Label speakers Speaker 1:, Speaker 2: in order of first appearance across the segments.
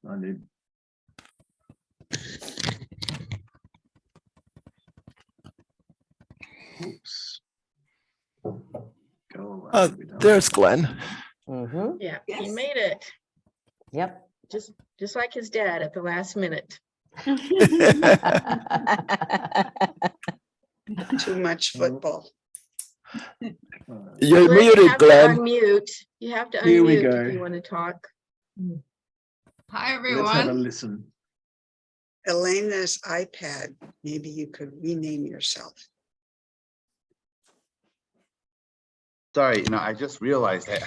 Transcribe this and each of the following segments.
Speaker 1: I need. Oops. Go away. We don't-
Speaker 2: There's Glenn.
Speaker 3: Yeah, he
Speaker 4: Yes.
Speaker 3: made it.
Speaker 4: Yep.
Speaker 3: Just like his dad at the last minute.
Speaker 5: Too much football.
Speaker 2: You're
Speaker 3: Glenn, you
Speaker 2: muted,
Speaker 3: have to
Speaker 2: Glenn.
Speaker 3: unmute. You have to
Speaker 1: Here we
Speaker 3: unmute
Speaker 1: go.
Speaker 3: if you want to talk.
Speaker 6: Hi,
Speaker 1: Let's have a
Speaker 6: everyone.
Speaker 1: listen.
Speaker 5: Elena's iPad, maybe you could rename yourself.
Speaker 7: Sorry, I just realized that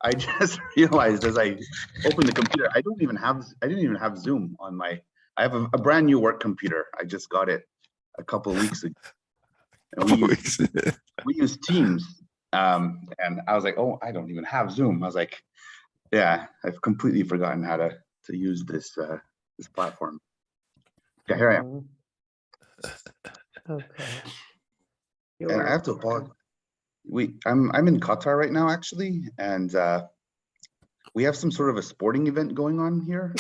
Speaker 7: I just realized as I opened the computer, I didn't even have Zoom on my. I have a brand new work computer. I just got it a couple of weeks ago. And we use Teams, and I was like, oh, I don't even have Zoom. I was like, yeah, I've completely forgotten how to use this this platform. Yeah, here I am.
Speaker 4: Okay.
Speaker 7: And I have to apologize. I'm in Qatar right now, actually, and we have some sort of a sporting event going on here.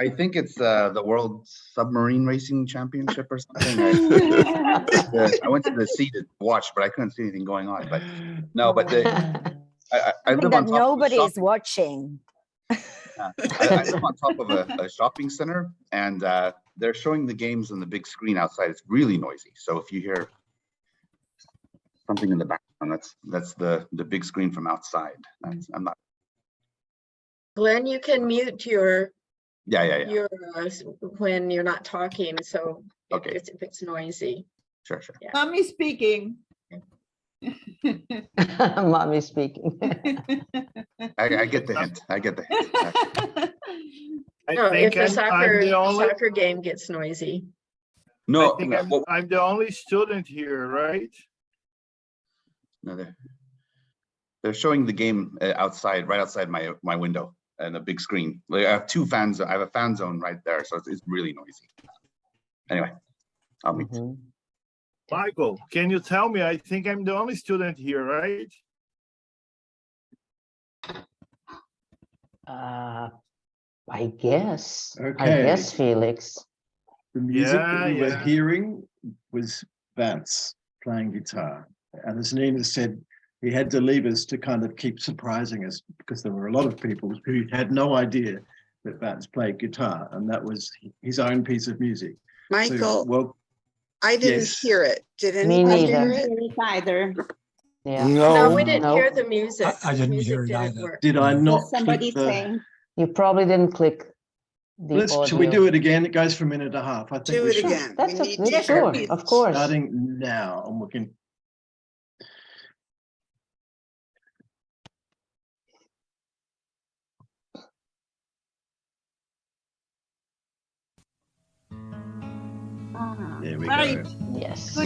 Speaker 7: I think it's the World Submarine Racing Championship or something. I went to the sea to watch, but I couldn't see anything going on. But no, but I live on top
Speaker 8: nobody's
Speaker 7: of
Speaker 8: watching.
Speaker 7: I live on top of a shopping center, and they're showing the games on the big screen outside. It's really noisy. So if you hear something in the background, that's the big screen from outside. I'm not.
Speaker 3: Glenn, you can mute your
Speaker 7: Yeah.
Speaker 3: when you're not talking. So
Speaker 7: Okay.
Speaker 3: if it's noisy.
Speaker 7: Sure.
Speaker 3: Yeah.
Speaker 6: Mommy speaking.
Speaker 4: Mommy speaking.
Speaker 7: I get the hint. I get the hint.
Speaker 3: No, if the
Speaker 9: I'm the only,
Speaker 3: soccer game gets noisy.
Speaker 7: No,
Speaker 9: I think
Speaker 7: well,
Speaker 9: I'm the only student here, right?
Speaker 7: no, they're showing the game outside, right outside my window, and a big screen. Like, I have two fans. I have a fan zone right there, so it's really noisy. Anyway, I'll meet.
Speaker 9: Michael, can you tell me? I think I'm the only student here, right?
Speaker 4: I guess.
Speaker 1: Okay.
Speaker 4: I guess, Felix.
Speaker 1: The music that we were
Speaker 9: Yeah.
Speaker 1: hearing was Vance playing guitar. And as Nina said, he had to leave us to kind of keep surprising us because there were a lot of people who had no idea that Vance played guitar, and that was his own piece of music.
Speaker 5: Michael,
Speaker 1: Well,
Speaker 5: I didn't
Speaker 1: yes.
Speaker 5: hear it. Did
Speaker 4: Me
Speaker 5: anybody
Speaker 4: neither.
Speaker 5: hear it?
Speaker 6: Either.
Speaker 4: Yeah.
Speaker 3: No, we
Speaker 2: No,
Speaker 3: didn't
Speaker 4: no.
Speaker 3: hear the music.
Speaker 10: I didn't
Speaker 3: Music
Speaker 10: hear it
Speaker 3: didn't
Speaker 10: either.
Speaker 3: work.
Speaker 1: did I not
Speaker 6: Somebody
Speaker 1: click the...
Speaker 6: saying.
Speaker 4: You probably didn't click the audio.
Speaker 1: Should we do it again? It goes for a minute and a half. I think
Speaker 5: Do
Speaker 1: we
Speaker 5: it
Speaker 1: should.
Speaker 5: again.
Speaker 4: That's
Speaker 5: We need
Speaker 4: yeah,
Speaker 5: to hear
Speaker 4: sure,
Speaker 5: it.
Speaker 4: of course.
Speaker 1: Starting now, and we can. There we
Speaker 6: Right.
Speaker 1: go.
Speaker 4: Yes.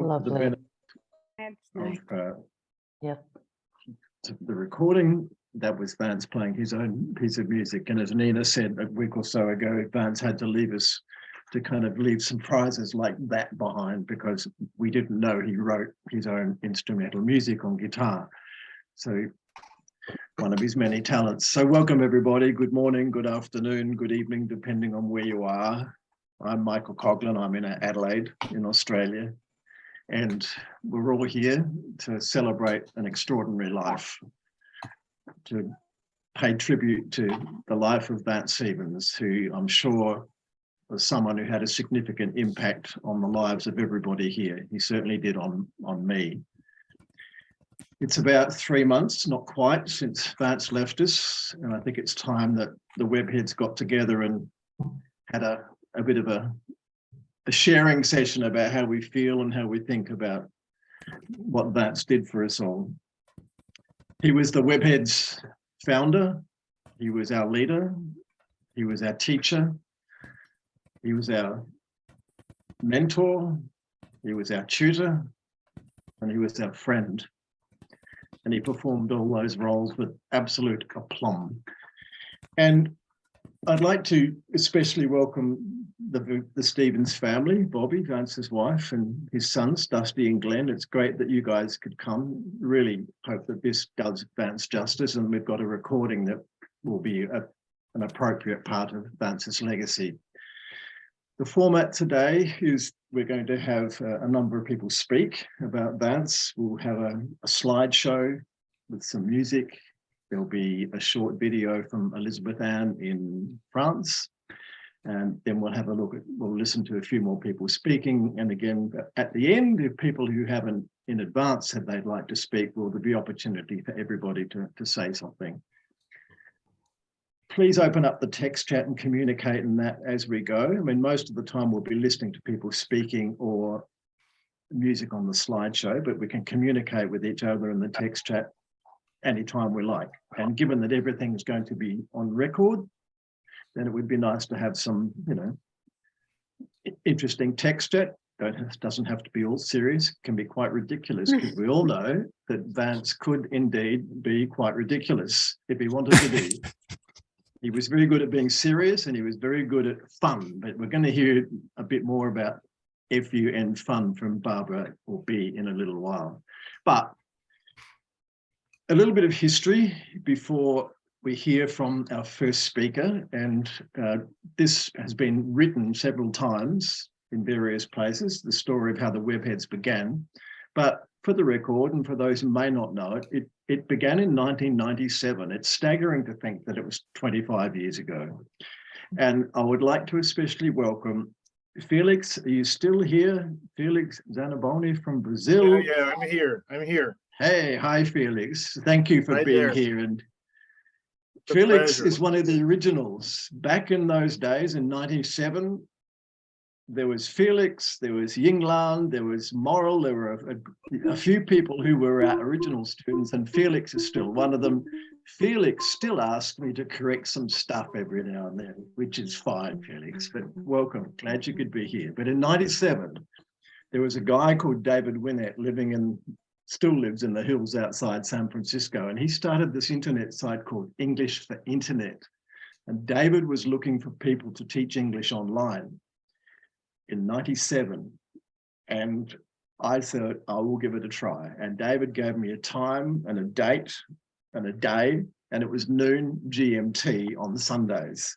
Speaker 4: Lovely.
Speaker 1: benefit
Speaker 5: That's
Speaker 1: of
Speaker 5: nice.
Speaker 4: Yep.
Speaker 1: the recording. That was Vance playing his own piece of music. And as Nina said a week or so ago, Vance had to leave us to kind of leave some prizes like that behind because we didn't know he wrote his own instrumental music on guitar. So one of his many talents. So welcome everybody. Good morning, good afternoon, good evening, depending on where you are. I'm Michael Coughlin. I'm in Adelaide in Australia. And we're all here to celebrate an extraordinary life, to pay tribute to the life of Vance Stevens, who I'm sure was someone who had a significant impact on the lives of everybody here. He certainly did on me. It's about 3 months, not quite, since Vance left us. And I think it's time that the webheads got together and had a bit of a sharing session about how we feel and how we think about what Vance did for us all. He was the webhead's founder. He was our leader. He was our teacher. He was our mentor. He was our tutor. And he was our friend. And he performed all those roles with absolute aplomb. And I'd like to especially welcome the Stevens family, Bobby, Vance's wife, and his sons, Dusty and Glenn. It's great that you guys could come. Really hope that this does Vance justice, and we've got a recording that will be an appropriate part of Vance's legacy. The format today is we're going to have a number of people speak about Vance. We'll have a slideshow with some music. There'll be a short video from Elizabeth Ann in France. And then we'll listen to a few more people speaking. And again, at the end, if people who haven't in advance said they'd like to speak, well, there'll be opportunity for everybody to say something. Please open up the text chat and communicate in that as we go. I mean, most of the time we'll be listening to people speaking or music on the slideshow, but we can communicate with each other in the text chat anytime we like. And given that everything's going to be on record, then it would be nice to have some, interesting text chat. It doesn't have to be all serious, it can be quite ridiculous, because we all know that Vance could indeed be quite ridiculous if he wanted to be. He was very good at being serious and he was very good at fun, but we're going to hear a bit more about FUN fun from Barbara or B in a little while. But a little bit of history before we hear from our first speaker, and this has been written several times in various places, the story of how the webheads began. But for the record, and for those who may not know it, it began in 1997. It's staggering to think that it was 25 years ago. And I would like to especially welcome Felix. Are you still here? Felix Zanaboni from Brazil.
Speaker 9: Yeah, I'm here. I'm here.
Speaker 1: Hey, hi, Felix. Thank you for
Speaker 9: Hi
Speaker 1: being
Speaker 9: there.
Speaker 1: here. And
Speaker 9: It's a
Speaker 1: Felix
Speaker 9: pleasure.
Speaker 1: is one of the originals. Back in those days, in 97, there was Felix, there was Yinglan, there was Morrill, there were a few people who were our original students, and Felix is still one of them. Felix still asks me to correct some stuff every now and then, which is fine, Felix, but welcome. Glad you could be here. But in 97, there was a guy called David Winnett still lives in the hills outside San Francisco, and he started this internet site called English for Internet. And David was looking for people to teach English online in 97. And I thought, I will give it a try. And David gave me a time and a date and a day, and it was noon GMT on Sundays.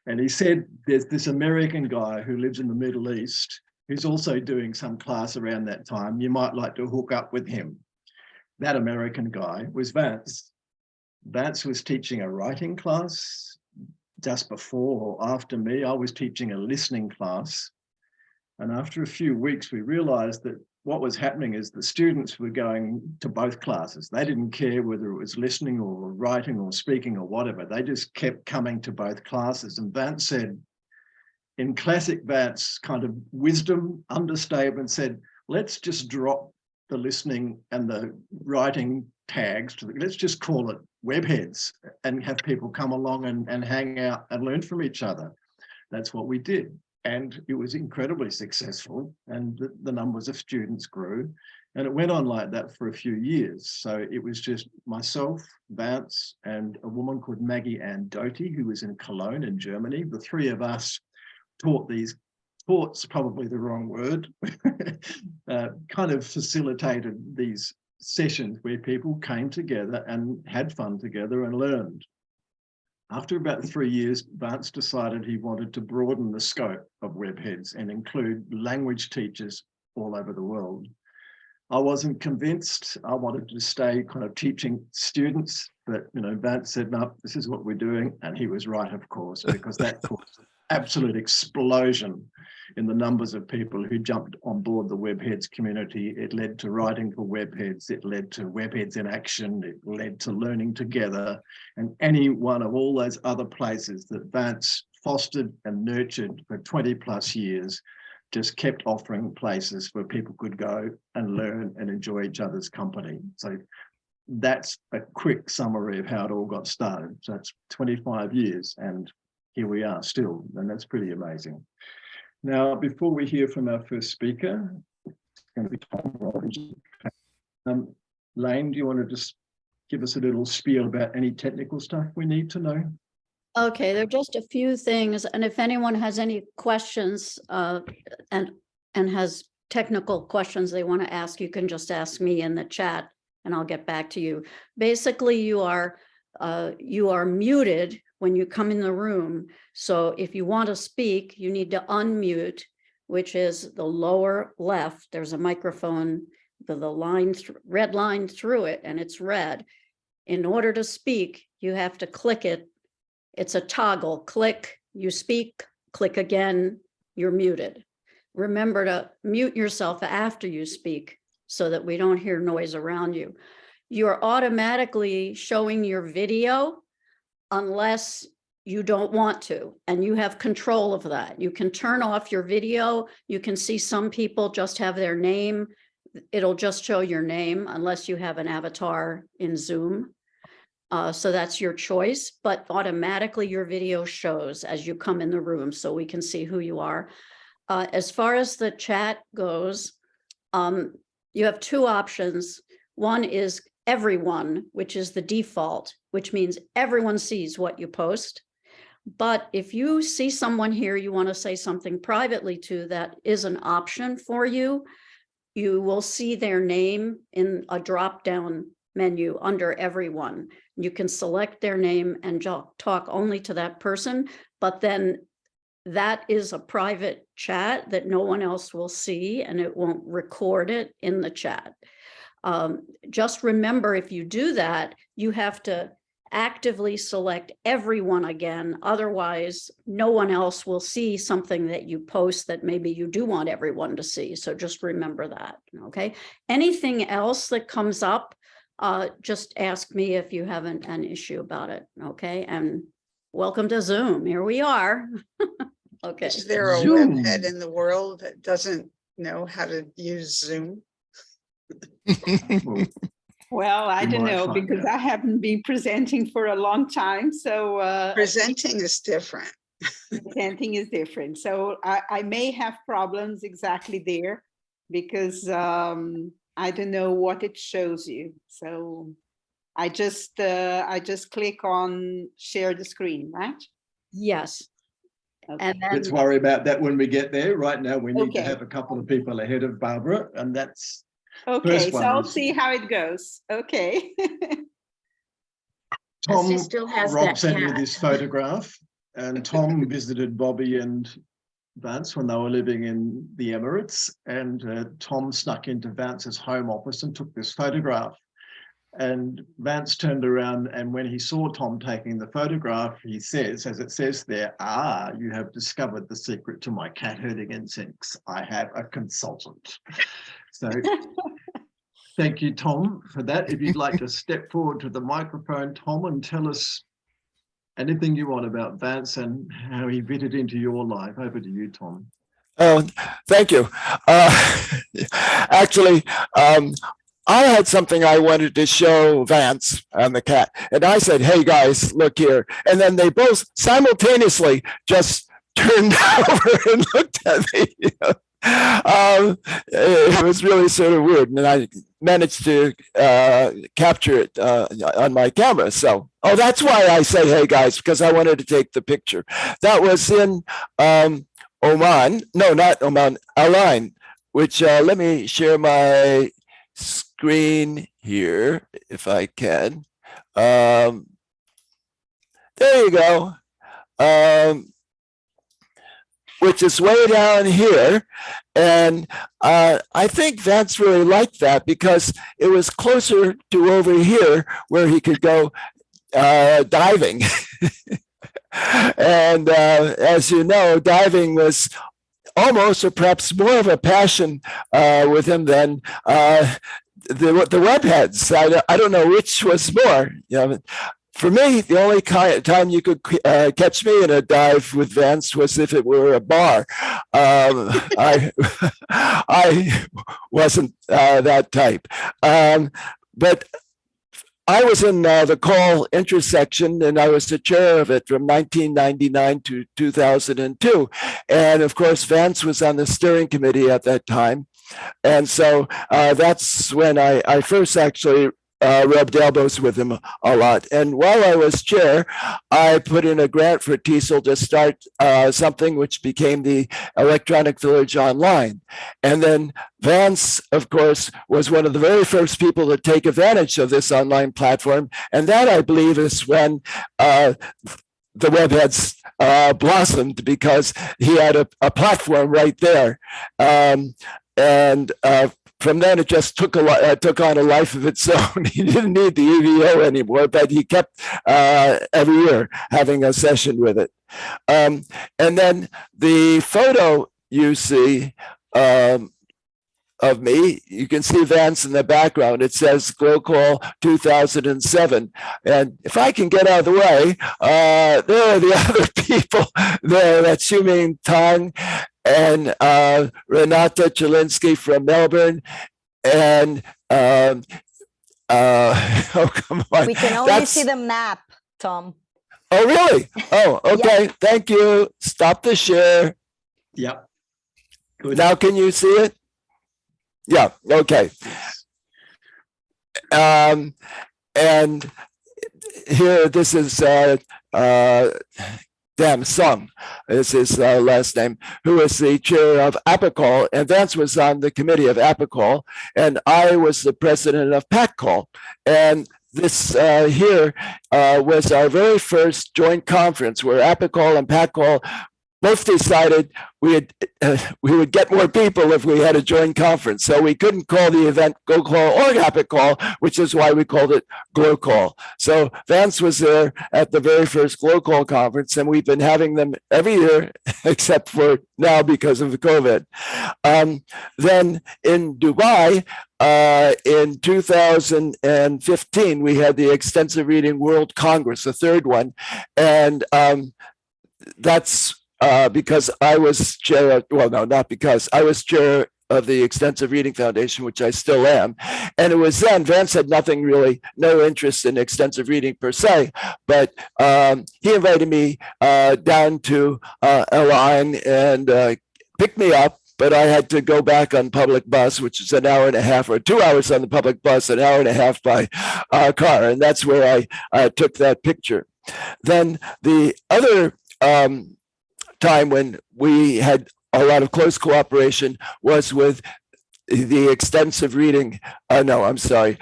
Speaker 1: And he said, there's this American guy who lives in the Middle East who's also doing some class around that time. You might like to hook up with him. That American guy was Vance. Vance was teaching a writing class just before or after me. I was teaching a listening class. And after a few weeks, we realized that what was happening is the students were going to both classes. They didn't care whether it was listening or writing or speaking or whatever. They just kept coming to both classes. And Vance said, in classic Vance kind of wisdom, understatement, said, let's just drop the listening and the writing tags let's just call it webheads and have people come along and hang out and learn from each other. That's what we did. and it was incredibly successful, and the numbers of students grew. And it went on like that for a few years. So it was just myself, Vance, and a woman called Maggie Ann Doty, who was in Cologne in Germany. The three of us taught's probably the wrong word, kind of facilitated these sessions where people came together and had fun together and learned. After about 3 years, Vance decided he wanted to broaden the scope of WebHeads and include language teachers all over the world. I wasn't convinced. I wanted to stay kind of teaching students, but Vance said, no, this is what we're doing. And he was right, of course, because that caused an absolute explosion in the numbers of people who jumped on board the WebHeads community. It led to writing for WebHeads. It led to WebHeads in action. It led to learning together. And any one of all those other places that Vance fostered and nurtured for 20 plus years just kept offering places where people could go and learn and enjoy each other's company. So that's a quick summary of how it all got started. So it's 25 years and here we are still, and that's pretty amazing. Now, before we hear from our first speaker, it's going to be Tom Robbins. Lane, do you want to just give us a little spiel about any technical stuff we need to know?
Speaker 2: Okay, there are just a few things, and if anyone has any questions and has technical questions they want to ask, you can just ask me in the chat and I'll get back to you. Basically, you are muted when you come in the room. So if you want to speak, you need to unmute, which is the lower left. There's a microphone, the red line through it, and it's red. In order to speak, you have to click it. It's a toggle. Click, you speak, click again, you're muted. Remember to mute yourself after you speak so that we don't hear noise around you. You're automatically showing your video unless you don't want to, and you have control of that. You can turn off your video. You can see some people just have their name. It'll just show your name unless you have an avatar in Zoom. So that's your choice, but automatically your video shows as you come in the room so we can see who you are. As far as the chat goes, you have two options. One is everyone, which is the default, which means everyone sees what you post. But if you see someone here you want to say something privately to, that is an option for you. You will see their name in a drop-down menu under everyone. You can select their name and talk only to that person, but then that is a private chat that no one else will see and it won't record it in the chat. Just remember, if you do that, you have to actively select everyone again. Otherwise, no one else will see something that you post that maybe you do want everyone to see. So just remember that, okay? Anything else that comes up, just ask me if you have an issue about it, okay? And welcome to Zoom. Here we are. Okay.
Speaker 5: Is there a
Speaker 1: Zoom.
Speaker 5: webhead in the world that doesn't know how to use Zoom?
Speaker 6: Well, I
Speaker 1: You
Speaker 6: don't
Speaker 1: might
Speaker 6: know,
Speaker 1: find
Speaker 6: because
Speaker 1: out.
Speaker 6: I haven't been presenting for a long time. So
Speaker 5: Presenting is different.
Speaker 6: presenting is different. So I may have problems exactly there because I don't know what it shows you. So I just click on share the screen, right?
Speaker 2: Yes.
Speaker 6: Okay.
Speaker 2: And then
Speaker 1: Let's worry about that when we get there. Right now, we need to
Speaker 6: Okay.
Speaker 1: have a couple of people ahead of Barbara, and that's
Speaker 6: Okay,
Speaker 1: first
Speaker 6: so
Speaker 1: one
Speaker 6: I'll
Speaker 1: is-
Speaker 6: see how it goes. Okay.
Speaker 1: Tom.
Speaker 3: He still has
Speaker 1: Rob
Speaker 3: that
Speaker 1: sent me
Speaker 3: cat.
Speaker 1: this photograph, and Tom visited Bobby and Vance when they were living in the Emirates, and Tom snuck into Vance's home office and took this photograph. And Vance turned around, and when he saw Tom taking the photograph, he says, as it says there, "Ah, you have discovered the secret to my cat herding instincts. I have a consultant." So thank you, Tom, for that. If you'd like to step forward to the microphone, Tom, and tell us anything you want about Vance and how he fitted into your life. Over to you, Tom.
Speaker 8: Oh, thank you. Actually, I had something I wanted to show Vance and the cat. And I said, hey guys, look here. And then they both simultaneously just turned over and looked at me. It was really sort of weird, and I managed to capture it on my camera. So, oh, that's why I say, hey guys, because I wanted to take the picture. That was in Oman. No, not Oman, Align, which let me share my screen here if I can. There you go. Which is way down here. And I think Vance really liked that because it was closer to over here where he could go diving. And as you know, diving was almost or perhaps more of a passion with him than the webheads. I don't know which was more. You know, for me, the only time you could catch me in a dive with Vance was if it were a bar. I wasn't that type. But I was in the call intersection, and I was the chair of it from 1999 to 2002. And of course, Vance was on the steering committee at that time. And so that's when I first actually rubbed elbows with him a lot. And while I was chair, I put in a grant for TESOL to start something which became the Electronic Village Online. And then Vance, of course, was one of the very first people to take advantage of this online platform. And that, I believe, is when the webheads blossomed, because he had a platform right there. From then, it just took on a life of its own. He didn't need the EVO anymore, but he kept every year having a session with it. And then the photo you see of me, you can see Vance in the background. It says Glow Call 2007. And if I can get out of the way, there are the other people there. That's Xiuming Tang and Renata Chelinsky from Melbourne. And oh, come on.
Speaker 10: We can only see the map, Tom.
Speaker 8: Oh, really? Oh, okay. Yeah. Thank you. Stop the share.
Speaker 1: Yep. Good.
Speaker 8: Now, can you see it? Yeah. Okay. And here, this is Dam Sung, is his last name, who is the chair of APICOL, and Vance was on the committee of APICOL, and I was the president of PACCOL. And this here was our very first joint conference where APICOL and PACCOL both decided we would get more people if we had a joint conference. So we couldn't call the event Go Call or Epic Call, which is why we called it Glow Call. So Vance was there at the very first Glow Call conference, and we've been having them every year, except for now because of the COVID. Then in Dubai, in 2015, we had the Extensive Reading World Congress, the third one. And that's because I was chair of, well, no, not because, I was chair of the Extensive Reading Foundation, which I still am. And it was then, Vance had nothing really, no interest in extensive reading per se, but he invited me down to Align and picked me up. But I had to go back on public bus, which is an hour and a half, or 2 hours on the public bus, an hour and a half by car. And that's where I took that picture. Then the other time when we had a lot of close cooperation was with the extensive reading, TESOL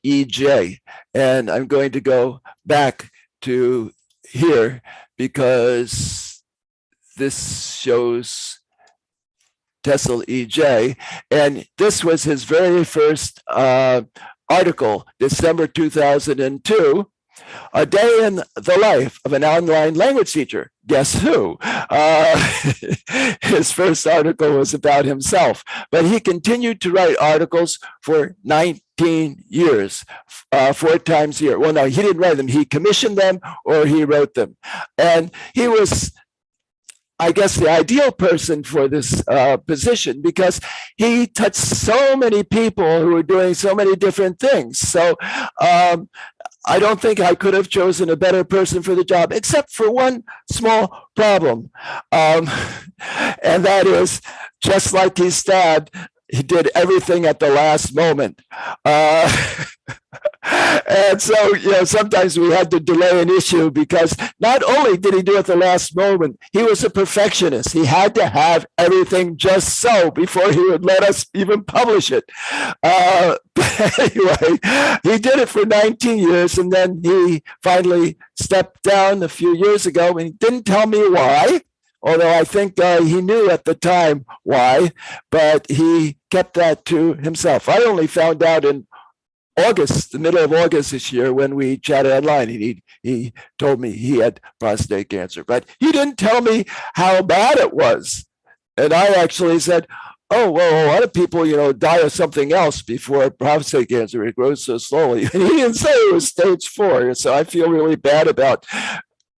Speaker 8: EJ. And I'm going to go back to here because this shows TESOL EJ. And this was his very first article, December 2002. A day in the life of an online language teacher. Guess who? His first article was about himself, but he continued to write articles for 19 years, 4 times a year. Well, no, he didn't write them. He commissioned them or he wrote them. And he was, I guess, the ideal person for this position because he touched so many people who were doing so many different things. So I don't think I could have chosen a better person for the job, except for one small problem. And that is, just like his dad, he did everything at the last moment. And so, sometimes we had to delay an issue because not only did he do it at the last moment, he was a perfectionist. He had to have everything just so before he would let us even publish it. But anyway, he did it for 19 years, and then he finally stepped down a few years ago, and he didn't tell me why. Although I think he knew at the time why, but he kept that to himself. I only found out in August, the middle of August this year, when we chatted online. He told me he had prostate cancer, but he didn't tell me how bad it was. And I actually said, oh, well, a lot of people, die of something else before prostate cancer. It grows so slowly. And he didn't say it was stage 4. So I feel really bad about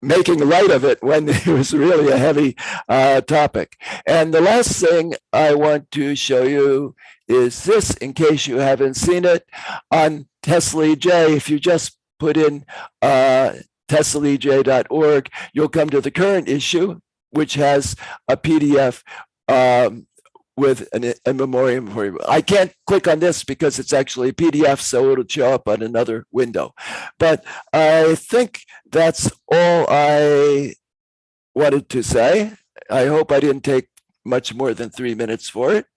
Speaker 8: making light of it when it was really a heavy topic. And the last thing I want to show you is this, in case you haven't seen it, on TeslaEJ. If you just put in teslaej.org, you'll come to the current issue, which has a PDF with a memoriam for you. I can't click on this because it's actually a PDF, so it'll show up on another window. But I think that's all I wanted to say. I hope I didn't take much more than 3 minutes for it.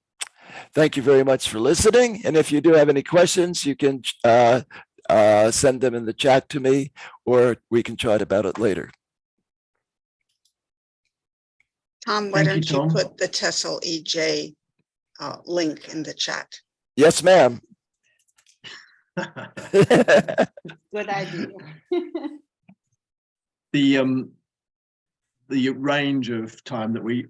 Speaker 8: Thank you very much for listening. And if you do have any questions, you can send them in the chat to me, or we can chat about it later.
Speaker 5: Tom, why
Speaker 1: Thank you,
Speaker 5: don't you
Speaker 1: Tom.
Speaker 5: put the TeslaEJ link in the chat?
Speaker 8: Yes, ma'am.
Speaker 6: Good idea.
Speaker 1: The range of time that we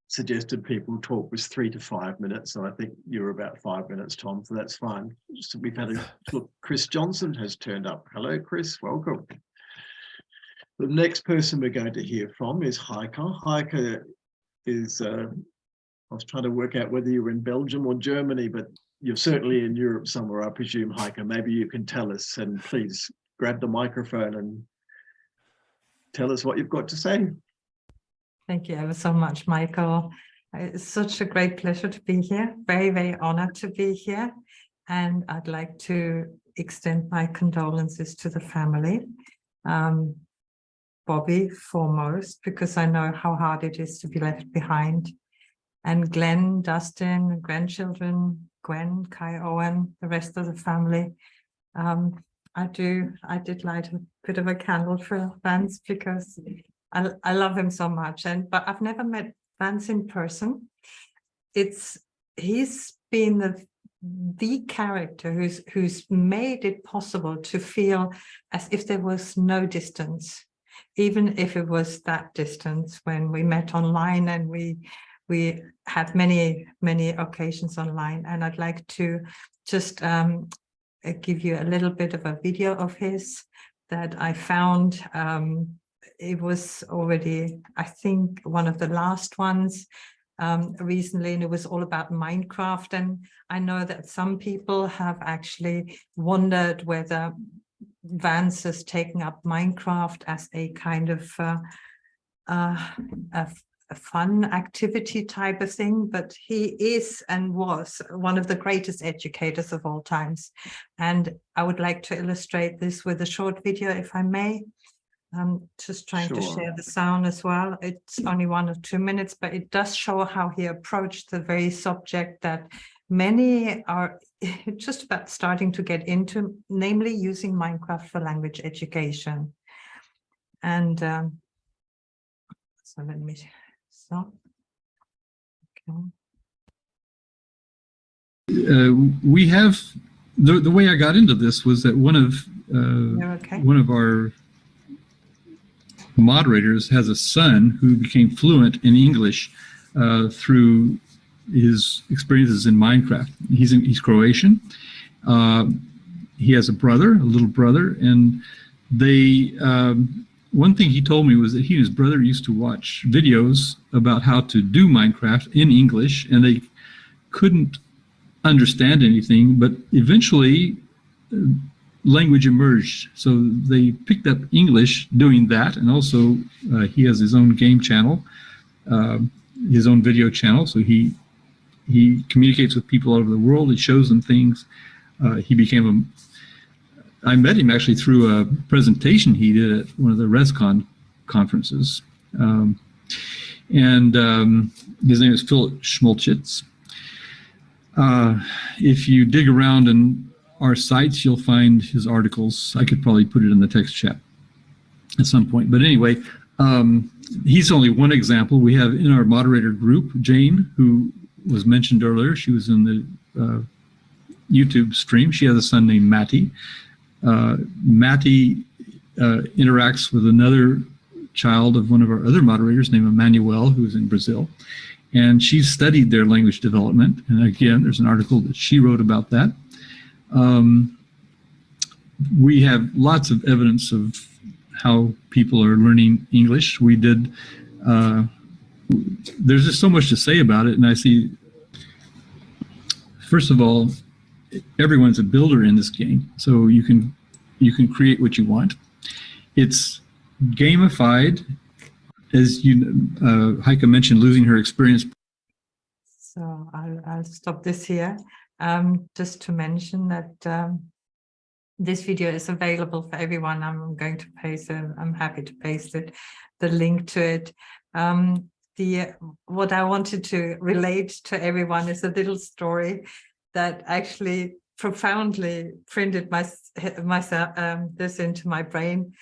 Speaker 1: suggested people talk was 3 to 5 minutes, and I think you're about 5 minutes, Tom, so that's fine. So we've had look, Chris Johnson has turned up. Hello, Chris, welcome. The next person we're going to hear from is Heike. Heike is, I was trying to work out whether you were in Belgium or Germany, but you're certainly in Europe somewhere, I presume, Heike. Maybe you can tell us, and please grab the microphone and tell us what you've got to say.
Speaker 11: Thank you ever so much, Michael. It's such a great pleasure to be here. Very, very honored to be here. And I'd like to extend my condolences to the family. Bobby foremost, because I know how hard it is to be left behind. And Glenn, Dustin, grandchildren, Gwen, Kai, Owen, the rest of the family. I did light a bit of a candle for Vance because I love him so much. But I've never met Vance in person. He's been the character who's made it possible to feel as if there was no distance, even if it was that distance when we met online, and we had many occasions online. And I'd like to just give you a little bit of a video of his that I found. It was already, I think, one of the last ones recently, and it was all about Minecraft. And I know that some people have actually wondered whether Vance is taking up Minecraft as a kind of a fun activity type of thing, but he is and was one of the greatest educators of all times. And I would like to illustrate this with a short video, if I may. I'm just trying to share the sound as well. It's only 1 or 2 minutes, but it does show how he approached the very subject that many are just about starting to get into, namely using Minecraft for language education. And so let me stop. Okay.
Speaker 12: We have the way I got into this was that one of our moderators has a son who became fluent in English through his experiences in Minecraft. He's Croatian. He has a little brother, and they. One thing he told me was that he and his brother used to watch videos about how to do Minecraft in English, and they couldn't understand anything. But eventually, language emerged. So they picked up English doing that, and also he has his own game channel, his own video channel. So he communicates with people all over the world. He shows them things. He became I met him actually through a presentation he did at one of the ResCon conferences. His name is Philip Schmolchitz. If you dig around in our sites, you'll find his articles. I could probably put it in the text chat at some point. But anyway, he's only one example. We have in our moderator group, Jane, who was mentioned earlier. She was in the YouTube stream. She has a son named Matty. Matty interacts with another child of one of our other moderators named Emmanuel, who's in Brazil. And she studied their language development. And again, there's an article that she wrote about that. We have lots of evidence of how people are learning English. We did, there's just so much to say about it. And I see, first of all, everyone's a builder in this game. So you can create what you want. It's gamified, as Heike mentioned, losing her experience.
Speaker 11: So I'll stop this here. Just to mention that this video is available for everyone. I'm going to paste it. I'm happy to paste it, the link to it. What I wanted to relate to everyone is a little story that actually profoundly printed this into my brain.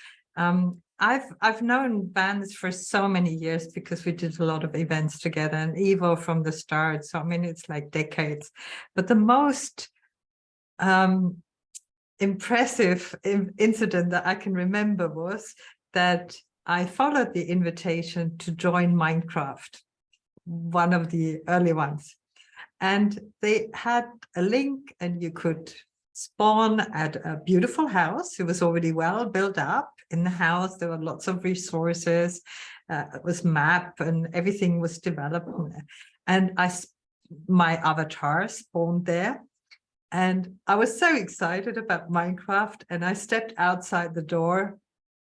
Speaker 11: I've known Vance for so many years because we did a lot of events together, and Evo from the start. So I mean, it's like decades. But the most impressive incident that I can remember was that I followed the invitation to join Minecraft, one of the early ones. And they had a link and you could spawn at a beautiful house. It was already well built up. In the house, there were lots of resources. It was map and everything was developed. And my avatar spawned there. And I was so excited about Minecraft, and I stepped outside the door,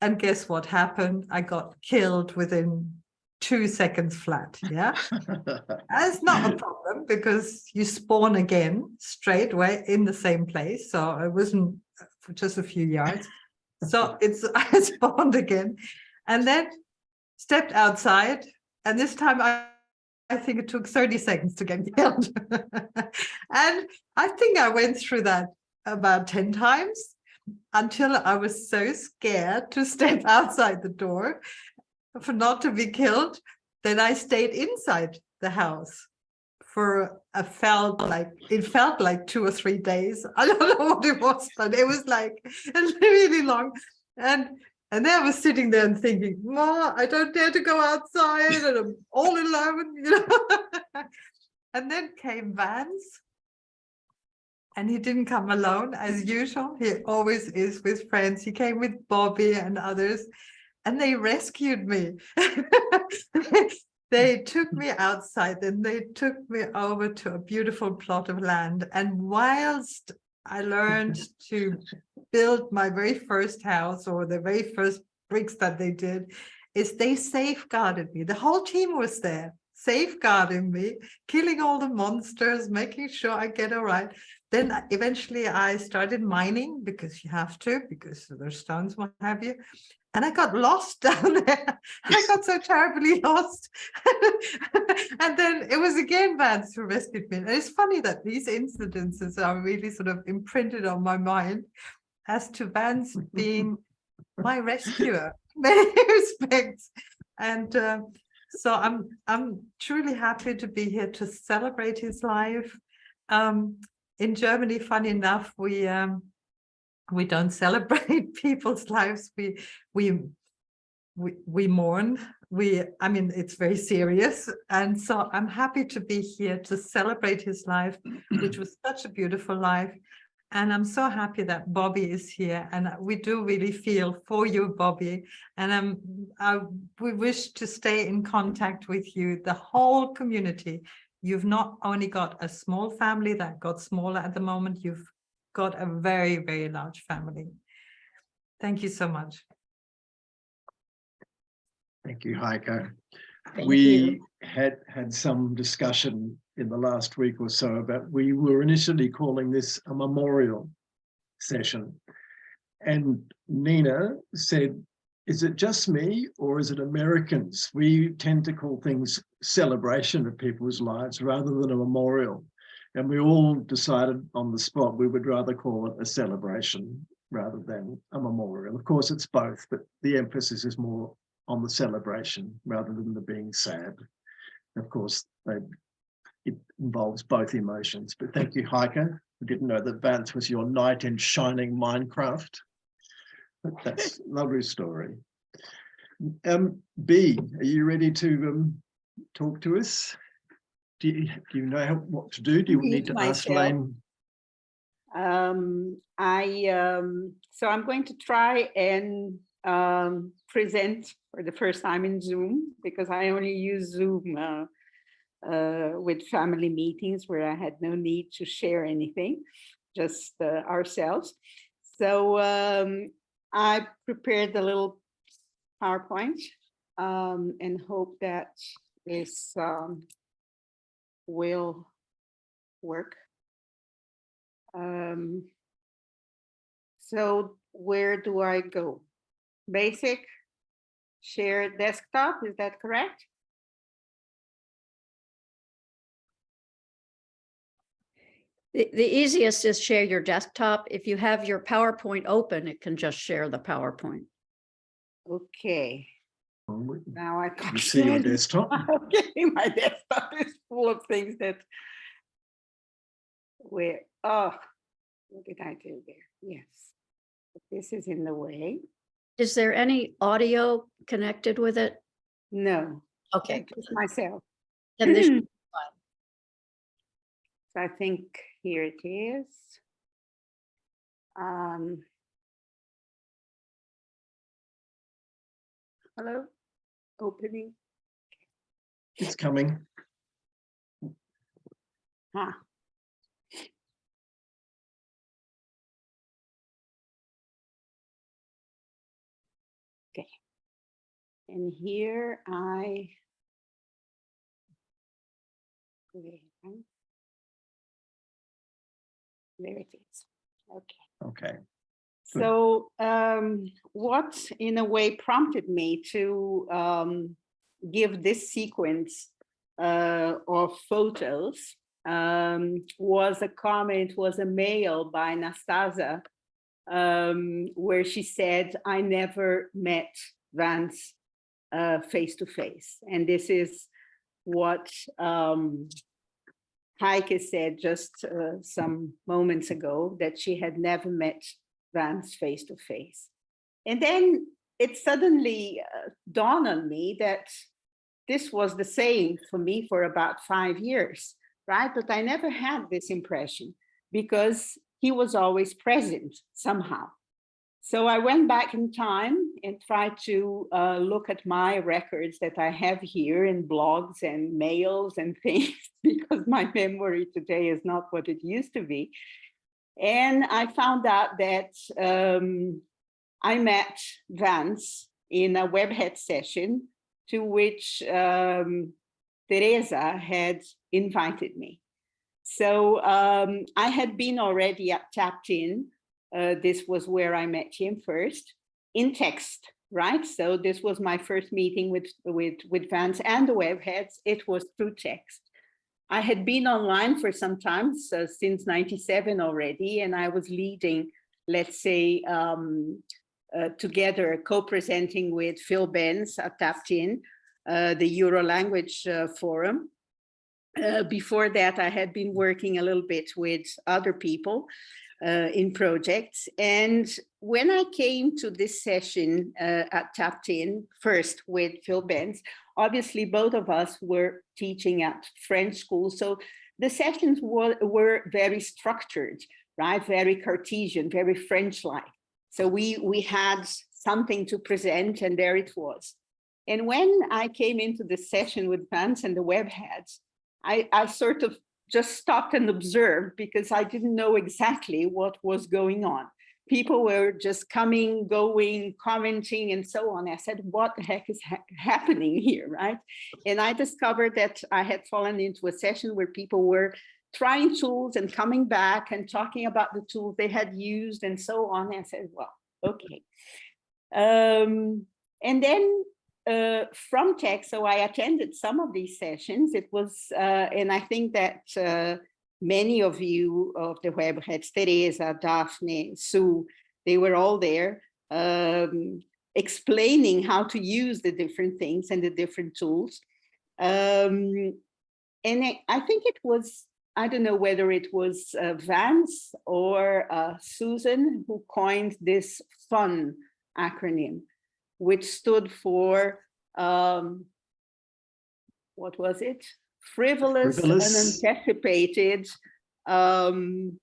Speaker 11: and guess what happened? I got killed within 2 seconds flat. Yeah. That's not a problem because you spawn again straight away in the same place. So it wasn't for just a few yards. So I spawned again and then stepped outside. And this time I think it took 30 seconds to get killed. And I think I went through that about 10 times until I was so scared to step outside the door for not to be killed, then I stayed inside the house for it felt like 2 or 3 days. I don't know what it was, but it was like really long. And then I was sitting there and thinking, Ma, I don't dare to go outside and I'm all alone, you know. And then came Vance. And he didn't come alone as usual. He always is with friends. He came with Bobby and others. And they rescued me. They took me outside and they took me over to a beautiful plot of land. And whilst I learned to build my very first house, or the very first bricks that they did, is they safeguarded me. The whole team was there, safeguarding me, killing all the monsters, making sure I get it right. Then eventually I started mining because you have to, because there's stones, what have you. And I got lost down there. I got so terribly lost. And then it was again Vance who rescued me. And it's funny that these incidences are really sort of imprinted on my mind as to Vance being my rescuer in many respects. And so I'm truly happy to be here to celebrate his life. In Germany, funny enough, we don't celebrate people's lives. We mourn. I mean, it's very serious. And so I'm happy to be here to celebrate his life, which was such a beautiful life. And I'm so happy that Bobby is here. And we do really feel for you, Bobby. And we wish to stay in contact with you, the whole community. You've not only got a small family that got smaller at the moment, you've got a very, very large family. Thank you so much.
Speaker 1: Thank you, Heike.
Speaker 3: Thank
Speaker 1: We
Speaker 3: you.
Speaker 1: had some discussion in the last week or so about, we were initially calling this a memorial session. And Nina said, is it just me or is it Americans? We tend to call things celebration of people's lives rather than a memorial. And we all decided on the spot we would rather call it a celebration rather than a memorial. Of course, it's both, but the emphasis is more on the celebration rather than the being sad. Of course, it involves both emotions. But thank you, Heike. I didn't know that Vance was your knight in shining Minecraft. But that's a lovely story. B, are you ready to talk to us? Do you know what to do? Do you need to ask
Speaker 6: Myself.
Speaker 1: Lane?
Speaker 6: So I'm going to try and present for the first time in Zoom, because I only use Zoom with family meetings where I had no need to share anything, just ourselves. So I prepared a little PowerPoint and hope that this will work. So where do I go? Basic, share desktop, is that correct?
Speaker 2: The easiest is share your desktop. If you have your PowerPoint open, it can just share the PowerPoint.
Speaker 6: Okay. Now I
Speaker 1: You
Speaker 6: can't
Speaker 1: see your
Speaker 6: see.
Speaker 1: desktop?
Speaker 6: Okay, my desktop is full of things that where, oh, what did I do there? Yes, but this is in the way.
Speaker 2: Is there any audio connected with it?
Speaker 6: No.
Speaker 2: Okay.
Speaker 6: Just myself.
Speaker 2: Then this,
Speaker 6: So I think here it is. Hello, opening.
Speaker 1: It's coming.
Speaker 6: Ah. Okay. And here there it is. Okay.
Speaker 1: Okay.
Speaker 6: So what in a way prompted me to give this sequence of photos was a mail by Nastasia where she said, I never met Vance face to face. And this is what Heike said just some moments ago, that she had never met Vance face to face. And then it suddenly dawned on me that this was the same for me for about 5 years, right? But I never had this impression because he was always present somehow. So I went back in time and tried to look at my records that I have here in blogs and mails and things, because my memory today is not what it used to be. And I found out that I met Vance in a webhead session to which Teresa had invited me. So I had been already tapped in. This was where I met him first, in text, right? So this was my first meeting with Vance and the webheads. It was through text. I had been online for some time, so since '97 already, and I was leading, let's say, together, co-presenting with Phil Benz at Tapped In, the Euro Language Forum. Before that, I had been working a little bit with other people in projects. And when I came to this session at Tapped In, first with Phil Benz, obviously both of us were teaching at French school. So the sessions were very structured, right? Very Cartesian, very French-like. So we had something to present, and there it was. And when I came into the session with Vance and the webheads, I sort of just stopped and observed because I didn't know exactly what was going on. People were just coming, going, commenting, and so on. I said, what the heck is happening here, right? And I discovered that I had fallen into a session where people were trying tools and coming back and talking about the tools they had used and so on. And I said, well, okay. And then from tech, so I attended some of these sessions. It was, and I think that many of you of the Webheads, Teresa, Daphne, Sue, they were all there explaining how to use the different things and the different tools. And I think it was, I don't know whether it was Vance or Susan who coined this FUN acronym, which stood for, what was it? Frivolous. And unanticipated
Speaker 1: nonsense.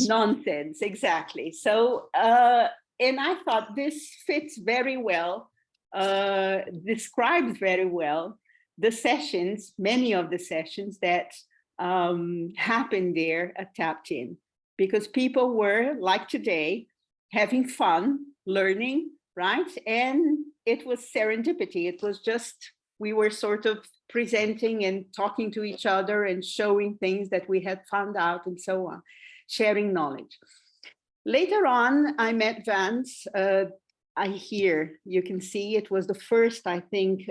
Speaker 6: Nonsense, exactly. So, and I thought this fits very well, describes very well the sessions, many of the sessions that happened there at Tapped In, because people were, like today, having fun, learning, right? And it was serendipity. It was just, we were sort of presenting and talking to each other and showing things that we had found out and so on, sharing knowledge. Later on, I met Vance. Here, you can see it was the first, I think,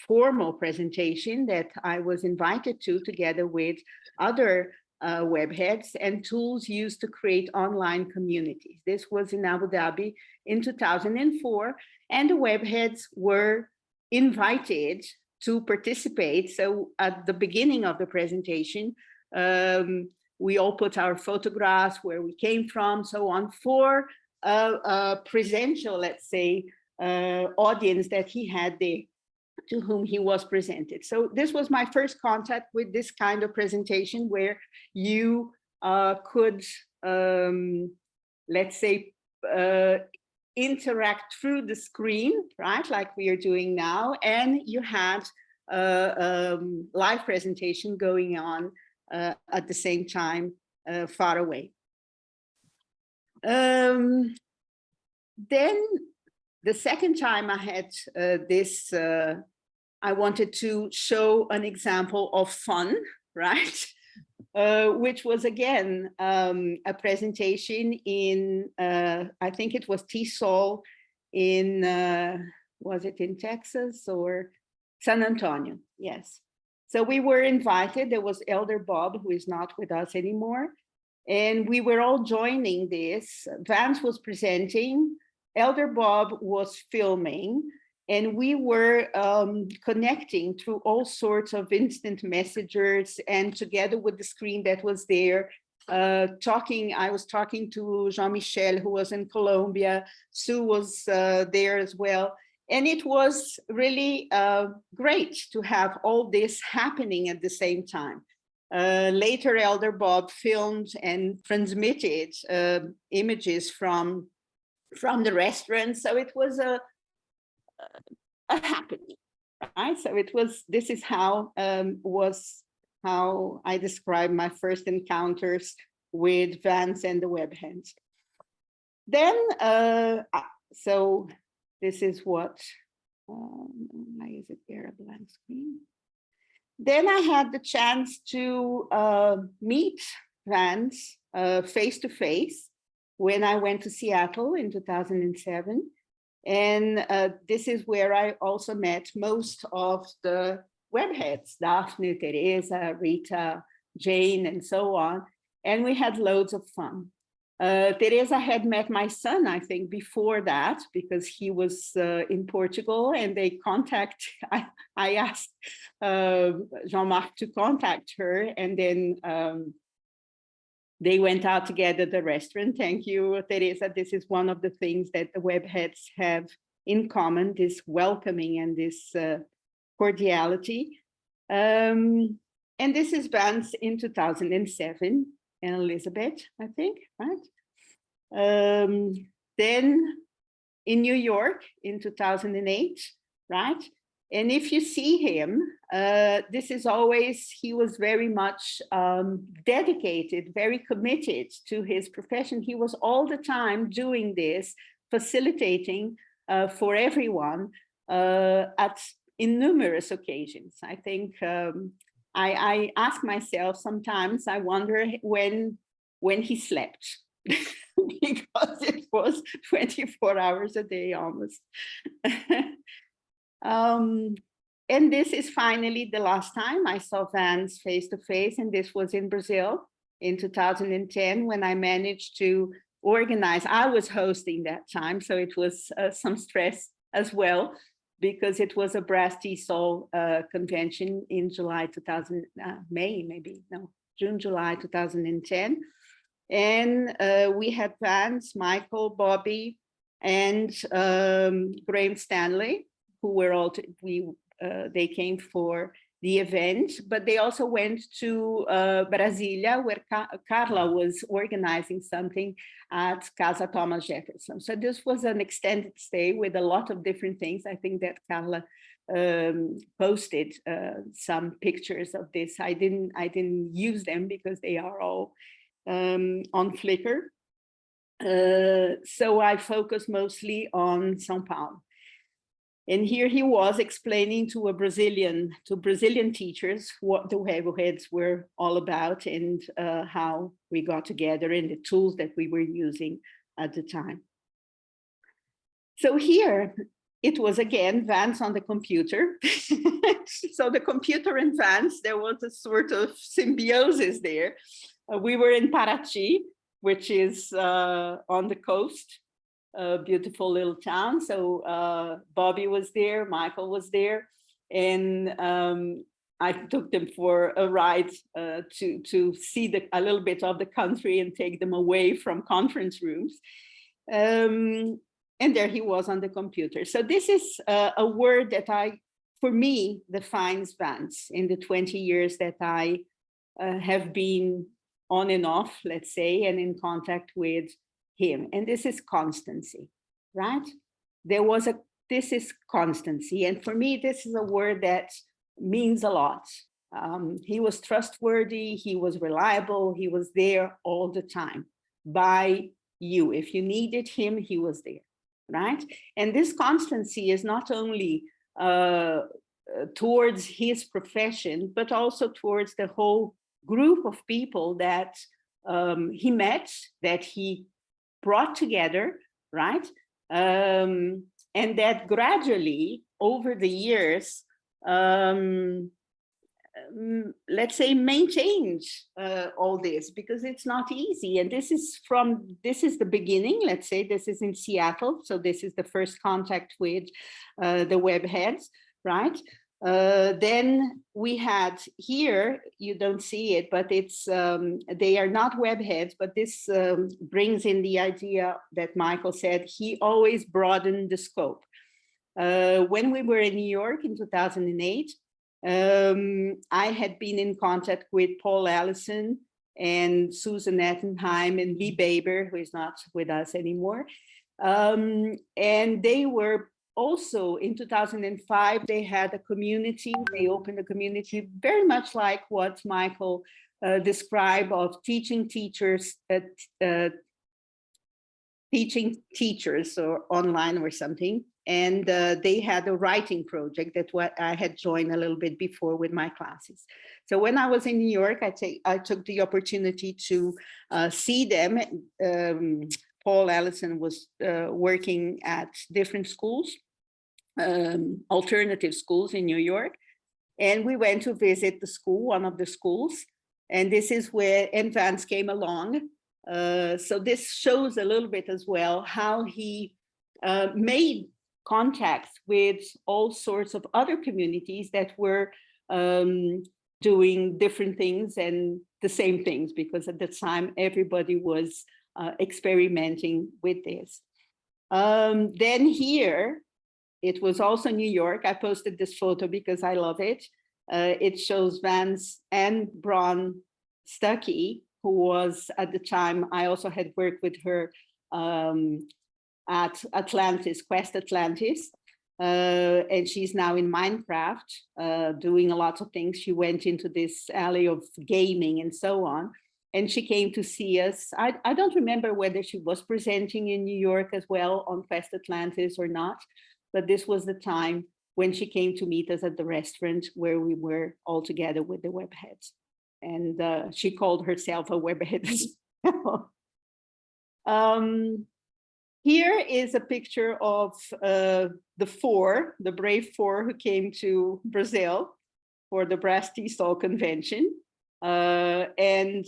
Speaker 6: formal presentation that I was invited to together with other webheads and tools used to create online communities. This was in Abu Dhabi in 2004, and the webheads were invited to participate. So at the beginning of the presentation, we all put our photographs, where we came from, so on, for a presential, let's say, audience that he had there, to whom he was presented. So this was my first contact with this kind of presentation, where you could, let's say, interact through the screen, right, like we are doing now, and you had a live presentation going on at the same time, far away. Then the second time I had this, I wanted to show an example of fun, right? Which was again a presentation in, I think it was TESOL in, was it in Texas or San Antonio? Yes. So we were invited. There was Elder Bob, who is not with us anymore. And we were all joining this. Vance was presenting, Elder Bob was filming, and we were connecting through all sorts of instant messengers, and together with the screen that was there, I was talking to Jean-Michel, who was in Colombia. Sue was there as well. And it was really great to have all this happening at the same time. Later, Elder Bob filmed and transmitted images from the restaurant. So it was a happening, right? So it was, this is how I described my first encounters with Vance and the webheads. Then, so this is what, why is it there, a blank screen? Then I had the chance to meet Vance face-to-face when I went to Seattle in 2007. And this is where I also met most of the webheads, Daphne, Teresa, Rita, Jane, and so on. And we had loads of fun. Teresa had met my son, I think, before that, because he was in Portugal, and they I asked Jean-Marc to contact her, and then they went out together at the restaurant. Thank you, Teresa. This is one of the things that the webheads have in common, this welcoming and this cordiality. And this is Vance in 2007. And Elizabeth, I think, right? Then in New York in 2008, right? And if you see him, this is always, he was very much dedicated, very committed to his profession. He was all the time doing this, facilitating for everyone in numerous occasions. I think I ask myself sometimes, I wonder when he slept, because it was 24 hours a day almost. And this is finally the last time I saw Vance face to face, and this was in Brazil in 2010 when I managed to organize. I was hosting that time, so it was some stress as well, because it was a Brass TESOL convention in July 2000, June, July 2010. And we had Vance, Michael, Bobby, and Graham Stanley, who were all, they came for the event, but they also went to Brasilia, where Carla was organizing something at Casa Thomas Jefferson. So this was an extended stay with a lot of different things. I think that Carla posted some pictures of this. I didn't use them because they are all on Flickr. So I focus mostly on São Paulo. And here he was explaining to Brazilian teachers what the Webheads were all about, and how we got together and the tools that we were using at the time. So here it was again Vance on the computer. So the computer and Vance, there was a sort of symbiosis there. We were in Paraty, which is on the coast. A beautiful little town. So Bobby was there, Michael was there, and I took them for a ride to see a little bit of the country and take them away from conference rooms. And there he was on the computer. So this is a word that for me, defines Vance in the 20 years that I have been on and off, let's say, and in contact with him. And this is constancy, right? This is constancy. And for me, this is a word that means a lot. He was trustworthy, he was reliable, he was there all the time by you. If you needed him, he was there, right? And this constancy is not only towards his profession, but also towards the whole group of people that he met, that he brought together, right? And that gradually over the years, let's say, maintained all this, because it's not easy. And this is the beginning. Let's say this is in Seattle. So this is the first contact with the Webheads, right? Then we had here, you don't see it, but it's they are not Webheads, but this brings in the idea that Michael said, he always broadened the scope. When we were in New York in 2008, I had been in contact with Paul Allison and Susan Ettenheim and Lee Baber, who is not with us anymore. And they were also in 2005, they had a community, they opened a community very much like what Michael described, of teaching teachers or online or something. And they had a writing project that what I had joined a little bit before with my classes. So when I was in New York, I took the opportunity to see them. Paul Allison was working at different schools, alternative schools in New York. And we went to visit the school, one of the schools. And this is where Vance came along. So this shows a little bit as well how he made contacts with all sorts of other communities that were doing different things and the same things, because at the time everybody was experimenting with this. Then here, it was also New York. I posted this photo because I love it. It shows Vance and Bron Stuckey, who was at the time, I also had worked with her at Atlantis, Quest Atlantis. and she's now in Minecraft, doing a lot of things. She went into this alley of gaming and so on. And she came to see us. I don't remember whether she was presenting in New York as well on Quest Atlantis or not, but this was the time when she came to meet us at the restaurant where we were all together with the webheads. And she called herself a webhead as well. Here is a picture of the brave four who came to Brazil for the Brass Seesaw Convention. And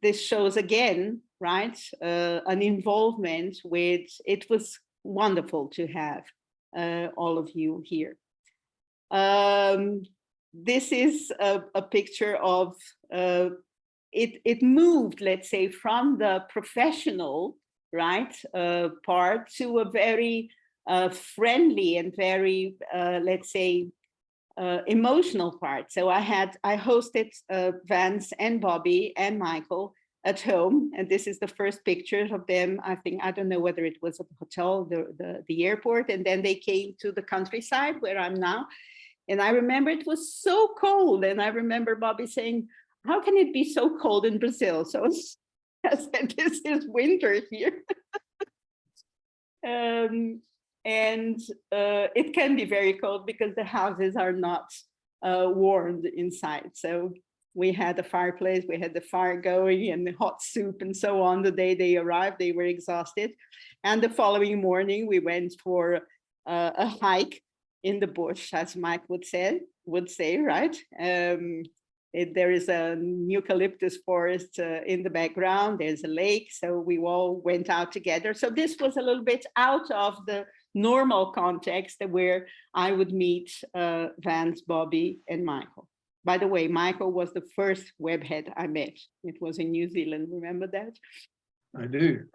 Speaker 6: this shows again, right, an involvement with, it was wonderful to have all of you here. This is a picture of, it moved, let's say, from the professional, right, part to a very friendly and very, let's say, emotional part. So I hosted Vance and Bobby and Michael at home, and this is the first picture of them. I don't know whether it was at the hotel, the airport, and then they came to the countryside where I'm now. And I remember it was so cold, and I remember Bobby saying, "How can it be so cold in Brazil?" So I said, "This is winter here." And it can be very cold because the houses are not warmed inside. So we had a fireplace, we had the fire going and the hot soup and so on. The day they arrived, they were exhausted. And the following morning, we went for a hike in the bush, as Mike would say, right? There is an eucalyptus forest in the background. There's a lake, so we all went out together. So this was a little bit out of the normal context where I would meet Vance, Bobby, and Michael. By the way, Michael was the first webhead I met. It was in New Zealand, remember that?
Speaker 1: I do.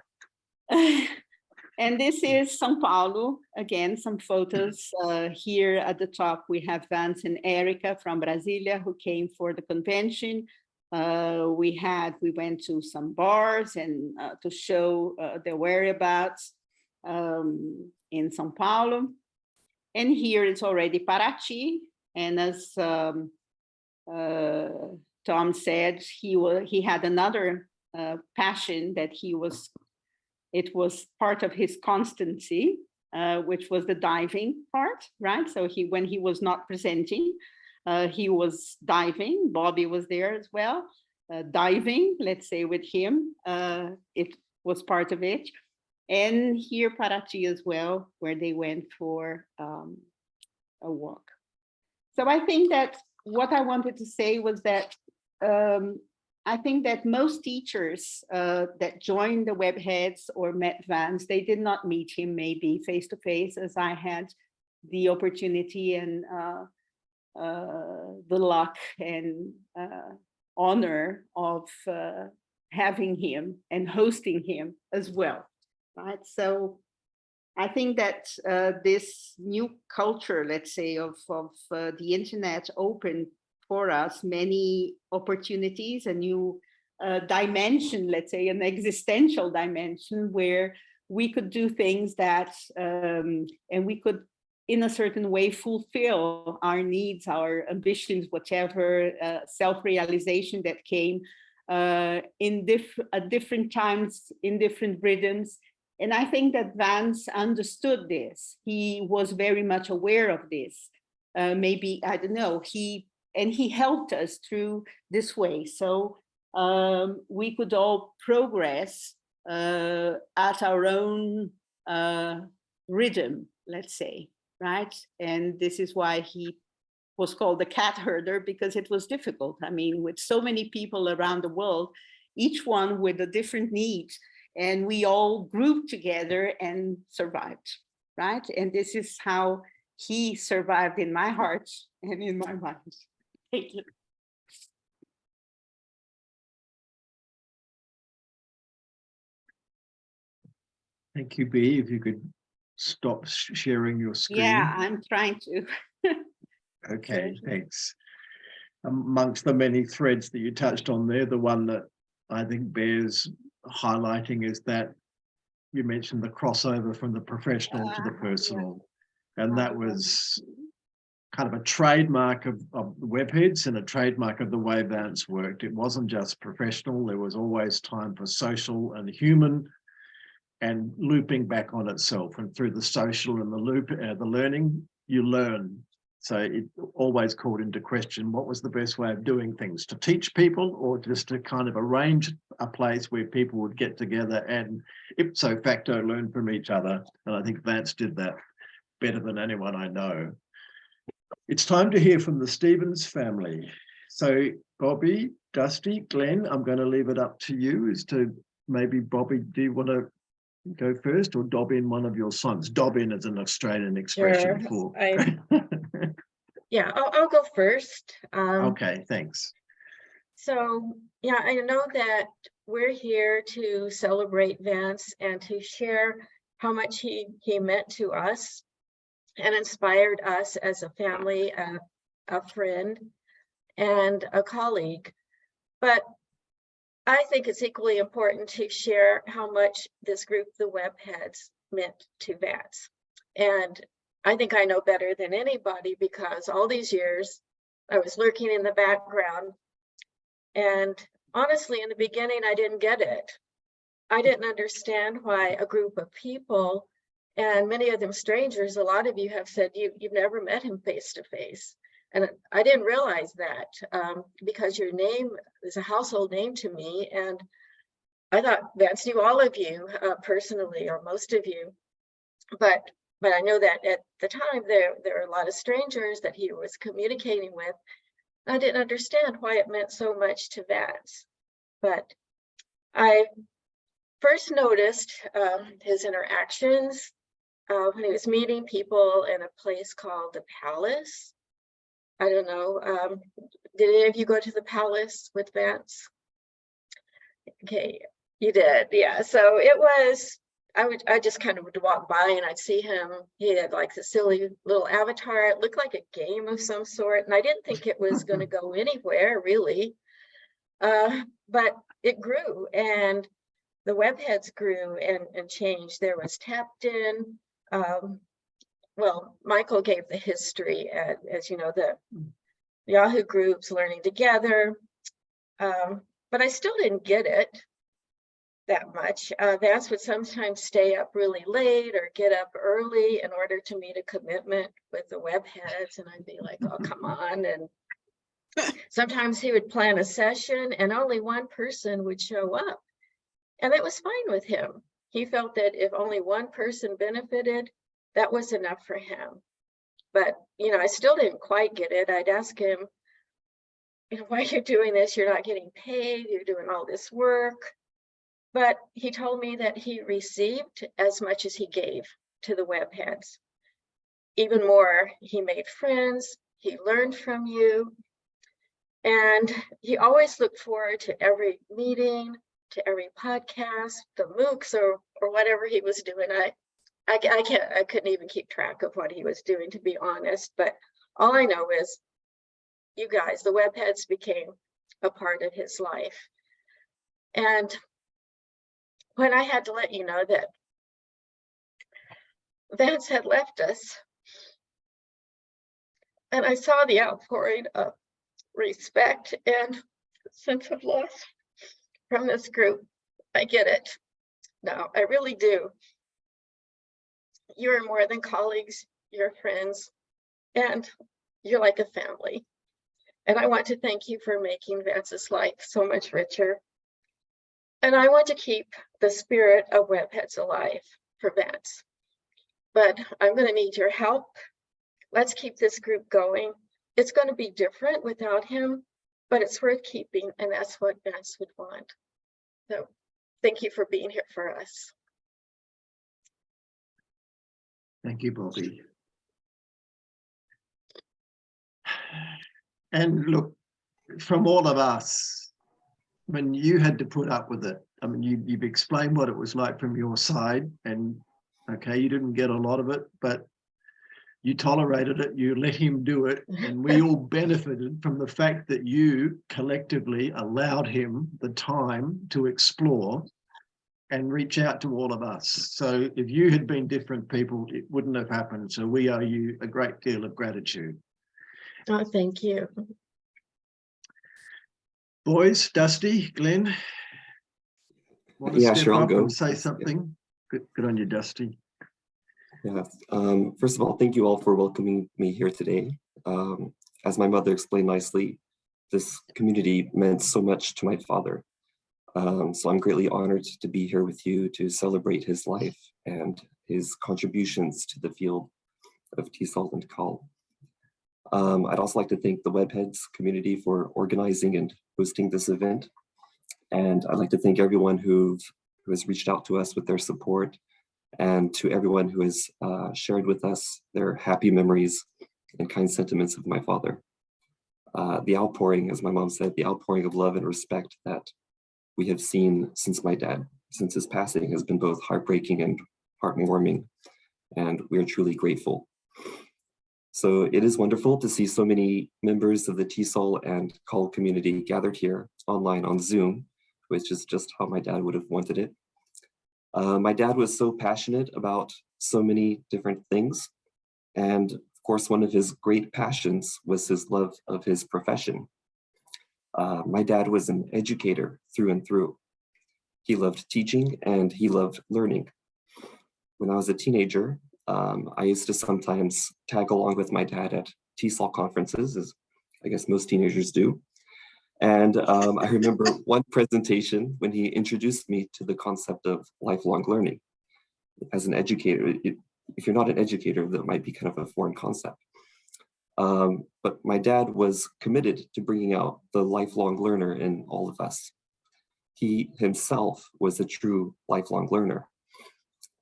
Speaker 6: And this is São Paulo. Again, some photos. Here at the top, we have Vance and Erica from Brasilia who came for the convention. We went to some bars and to show their whereabouts in São Paulo. And here it's already Paraty. And as Tom said, he had another passion that it was part of his constancy, which was the diving part, right? So when he was not presenting, he was diving. Bobby was there as well, diving, let's say, with him. It was part of it. And here Paraty as well, where they went for a walk. So I think that what I wanted to say was that I think that most teachers that joined the Webheads or met Vance, they did not meet him maybe face to face, as I had the opportunity and the luck and honor of having him and hosting him as well, right? So I think that this new culture, let's say, of the internet opened for us many opportunities, a new dimension, let's say, an existential dimension where we could do things that, and we could, in a certain way, fulfill our needs, our ambitions, whatever self-realization that came at different times, in different rhythms. And I think that Vance understood this. He was very much aware of this. Maybe, I don't know, he helped us through this way. So we could all progress at our own rhythm, let's say, right? And this is why he was called the cat herder, because it was difficult. I mean, with so many people around the world, each one with a different need, and we all grouped together and survived, right? And this is how he survived in my heart and in my mind. Thank you.
Speaker 1: Thank you, B. If you could stop sharing your screen.
Speaker 6: Yeah, I'm trying to.
Speaker 1: Okay, thanks. Amongst the many threads that you touched on there, the one that I think bears highlighting is that you mentioned the crossover from the professional to the personal. And that was kind of a trademark of the webheads and a trademark of the way Vance worked. It wasn't just professional. There was always time for social and human and looping back on itself. And through the social and the learning, you learn. So it always called into question, what was the best way of doing things? To teach people or just to kind of arrange a place where people would get together and ipso facto learn from each other. And I think Vance did that better than anyone I know. It's time to hear from the Stevens family. So Bobby, Dusty, Glenn, I'm going to leave it up to you as to maybe Bobby, do you want to go first or dob in one of your songs? Dob in is an Australian expression for.
Speaker 3: Yeah, I'll go first.
Speaker 1: Okay, thanks.
Speaker 3: So, yeah, I know that we're here to celebrate Vance and to share how much he meant to us and inspired us as a family, a friend, and a colleague. But I think it's equally important to share how much this group, the Webheads, meant to Vance. And I think I know better than anybody because all these years I was lurking in the background. And honestly, in the beginning, I didn't get it. I didn't understand why a group of people, and many of them strangers, a lot of you have said you've never met him face to face. And I didn't realize that because your name is a household name to me. And I thought Vance knew all of you personally, or most of you. But I know that at the time there were a lot of strangers that he was communicating with. I didn't understand why it meant so much to Vance. But I first noticed his interactions when he was meeting people in a place called the Palace. I don't know, did any of you go to the Palace with Vance? Okay, you did, yeah. So it was, I just kind of would walk by and I'd see him. He had like the silly little avatar. It looked like a game of some sort. And I didn't think it was going to go anywhere really. But it grew and the Webheads grew and changed. There was Tapped In. Well, Michael gave the history, as you know, the Yahoo groups, Learning Together. But I still didn't get it that much. Vance would sometimes stay up really late or get up early in order to meet a commitment with the Webheads. And I'd be like, oh, come on. And sometimes he would plan a session and only one person would show up. And that was fine with him. He felt that if only one person benefited, that was enough for him. But, you know, I still didn't quite get it. I'd ask him, you know, why you're doing this? You're not getting paid. You're doing all this work. But he told me that he received as much as he gave to the Webheads. Even more, he made friends. He learned from you. And he always looked forward to every meeting, to every podcast, the MOOCs or whatever he was doing. I couldn't even keep track of what he was doing, to be honest. But all I know is you guys, the Webheads, became a part of his life. And when I had to let you know that Vance had left us, and I saw the outpouring of respect and sense of loss from this group, I get it. No, I really do. You're more than colleagues, you're friends, and you're like a family. And I want to thank you for making Vance's life so much richer. And I want to keep the spirit of Webheads alive for Vance. But I'm going to need your help. Let's keep this group going. It's going to be different without him, but it's worth keeping, and that's what Vance would want. So thank you for being here for us.
Speaker 1: Thank you, Bobby. And look, from all of us, when you had to put up with it, I mean, you've explained what it was like from your side, and okay, you didn't get a lot of it, but you tolerated it, you let him do it, and we all benefited from the fact that you collectively allowed him the time to explore and reach out to all of us. So if you had been different people, it wouldn't have happened. So we owe you a great deal of gratitude.
Speaker 3: Oh, thank you.
Speaker 1: Boys, Dusty, Glenn, want to
Speaker 13: Yeah,
Speaker 1: step
Speaker 13: sure, I'll
Speaker 1: up
Speaker 13: go.
Speaker 1: and say something? Good on you, Dusty.
Speaker 13: Yeah. First of all, thank you all for welcoming me here today. As my mother explained nicely, this community meant so much to my father. So I'm greatly honored to be here with you to celebrate his life and his contributions to the field of TESOL and CAL. I'd also like to thank the Webheads community for organizing and hosting this event. And I'd like to thank everyone who has reached out to us with their support, and to everyone who has shared with us their happy memories and kind sentiments of my father. The outpouring, as my mom said, the outpouring of love and respect that we have seen since his passing has been both heartbreaking and heartwarming, and we are truly grateful. So it is wonderful to see so many members of the TESOL and CAL community gathered here online on Zoom, which is just how my dad would have wanted it. My dad was so passionate about so many different things. And of course, one of his great passions was his love of his profession. My dad was an educator through and through. He loved teaching and he loved learning. When I was a teenager, I used to sometimes tag along with my dad at TESOL conferences, as I guess most teenagers do. And I remember one presentation when he introduced me to the concept of lifelong learning. As an educator, if you're not an educator, that might be kind of a foreign concept. But my dad was committed to bringing out the lifelong learner in all of us. He himself was a true lifelong learner.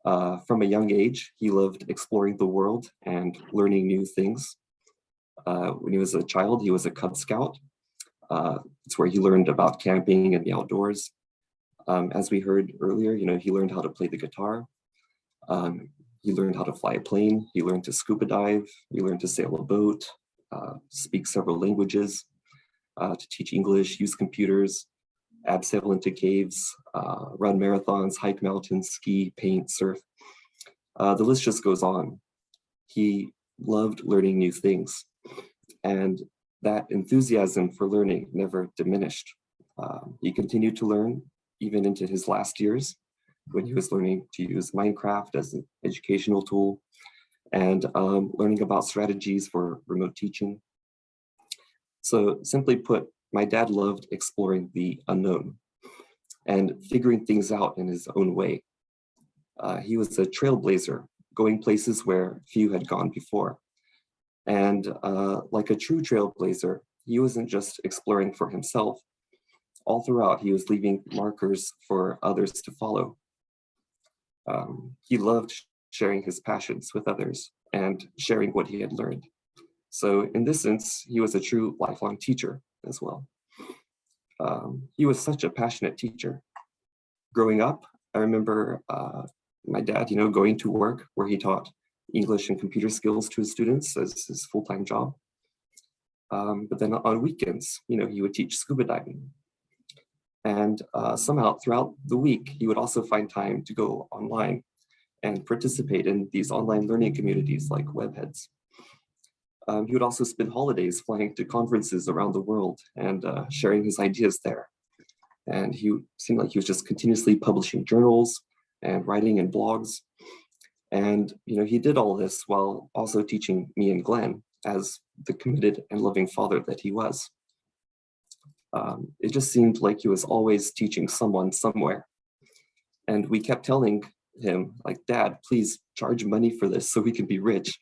Speaker 13: From a young age, he loved exploring the world and learning new things. When he was a child, he was a Cub Scout. It's where he learned about camping and the outdoors. As we heard earlier, he learned how to play the guitar. He learned how to fly a plane. He learned to scuba dive. He learned to sail a boat, speak several languages, to teach English, use computers, abseil into caves, run marathons, hike mountains, ski, paint, surf. The list just goes on. He loved learning new things, and that enthusiasm for learning never diminished. He continued to learn even into his last years, when he was learning to use Minecraft as an educational tool, and learning about strategies for remote teaching. So simply put, my dad loved exploring the unknown and figuring things out in his own way. He was a trailblazer, going places where few had gone before. And like a true trailblazer, he wasn't just exploring for himself. All throughout, he was leaving markers for others to follow. He loved sharing his passions with others and sharing what he had learned. So in this sense, he was a true lifelong teacher as well. He was such a passionate teacher. Growing up, I remember my dad, going to work where he taught English and computer skills to his students as his full-time job. But then on weekends, he would teach scuba diving. And somehow throughout the week, he would also find time to go online and participate in these online learning communities like Webheads. He would also spend holidays flying to conferences around the world and sharing his ideas there. And he seemed like he was just continuously publishing journals and writing in blogs. And he did all this while also teaching me and Glenn as the committed and loving father that he was. It just seemed like he was always teaching someone somewhere. And we kept telling him, like, Dad, please charge money for this so we can be rich.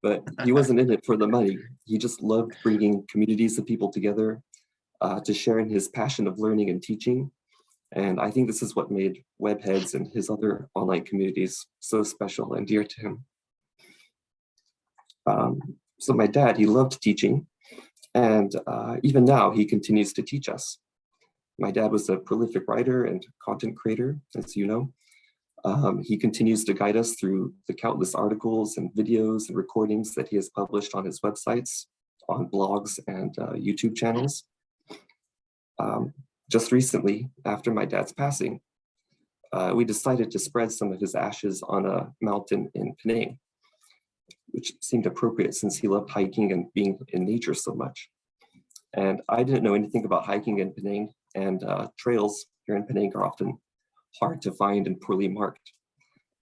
Speaker 13: But he wasn't in it for the money. He just loved bringing communities of people together to sharing his passion of learning and teaching. And I think this is what made Webheads and his other online communities so special and dear to him. So my dad, he loved teaching. And even now, he continues to teach us. My dad was a prolific writer and content creator, as you know. He continues to guide us through the countless articles and videos and recordings that he has published on his websites, on blogs and YouTube channels. Just recently, after my dad's passing, we decided to spread some of his ashes on a mountain in Penang, which seemed appropriate since he loved hiking and being in nature so much. And I didn't know anything about hiking in Penang, and trails here in Penang are often hard to find and poorly marked.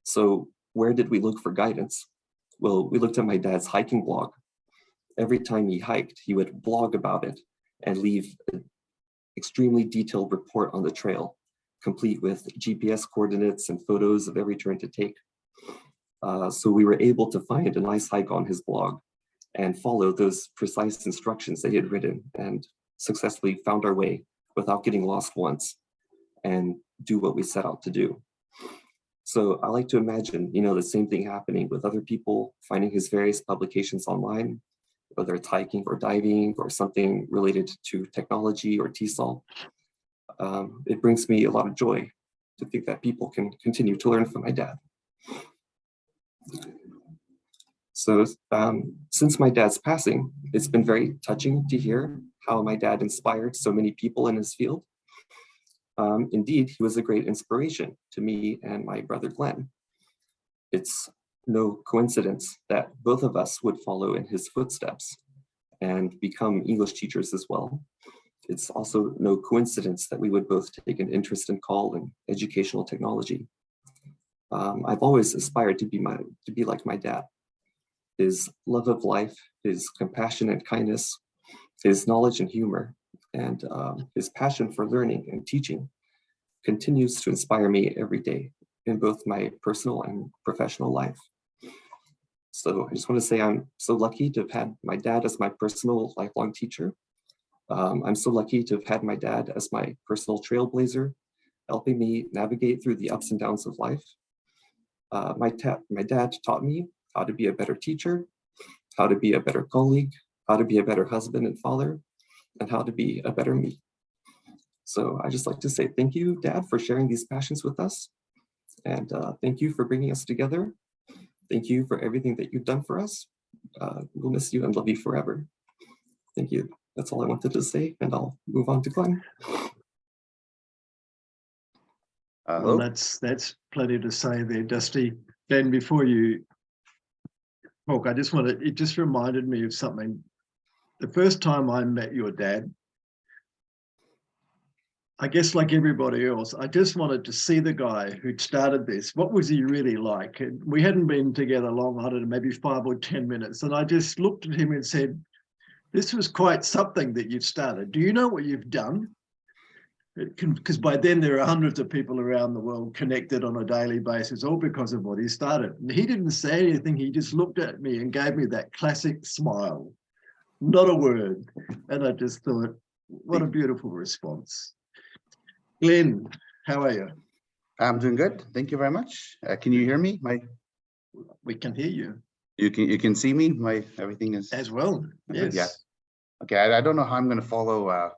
Speaker 13: So where did we look for guidance? Well, we looked at my dad's hiking blog. Every time he hiked, he would blog about it and leave an extremely detailed report on the trail, complete with GPS coordinates and photos of every turn to take. So we were able to find a nice hike on his blog and follow those precise instructions that he had written, and successfully found our way without getting lost once, and do what we set out to do. So I like to imagine, the same thing happening with other people, finding his various publications online, whether it's hiking or diving or something related to technology or TESOL. It brings me a lot of joy to think that people can continue to learn from my dad. So since my dad's passing, it's been very touching to hear how my dad inspired so many people in his field. Indeed, he was a great inspiration to me and my brother Glenn. It's no coincidence that both of us would follow in his footsteps and become English teachers as well. It's also no coincidence that we would both take an interest in CAL and educational technology. I've always aspired to be like my dad. His love of life, his compassion and kindness, his knowledge and humor, and his passion for learning and teaching continues to inspire me every day in both my personal and professional life. So I just want to say I'm so lucky to have had my dad as my personal lifelong teacher. I'm so lucky to have had my dad as my personal trailblazer, helping me navigate through the ups and downs of life. My dad taught me how to be a better teacher, how to be a better colleague, how to be a better husband and father, and how to be a better me. So I just like to say thank you, Dad, for sharing these passions with us. And thank you for bringing us together. Thank you for everything that you've done for us. We'll miss you and love you forever. Thank you. That's all I wanted to say, and I'll move on to Glenn.
Speaker 1: Well, that's plenty to say there, Dusty. Glenn, before you talk, it just reminded me of something. The first time I met your dad, I guess like everybody else, I just wanted to see the guy who'd started this. What was he really like? And we hadn't been together long, I don't know, maybe 5 or 10 minutes. And I just looked at him and said, this was quite something that you've started. Do you know what you've done? Because by then there are hundreds of people around the world connected on a daily basis, all because of what he started. And he didn't say anything. He just looked at me and gave me that classic smile. Not a word. And I just thought, what a beautiful response. Glenn, how are you?
Speaker 7: I'm doing good. Thank you very much. Can you hear me?
Speaker 1: We can hear you.
Speaker 7: You can see me? Everything is
Speaker 1: as well. Yes.
Speaker 7: Yeah. Okay. I don't know how I'm going to follow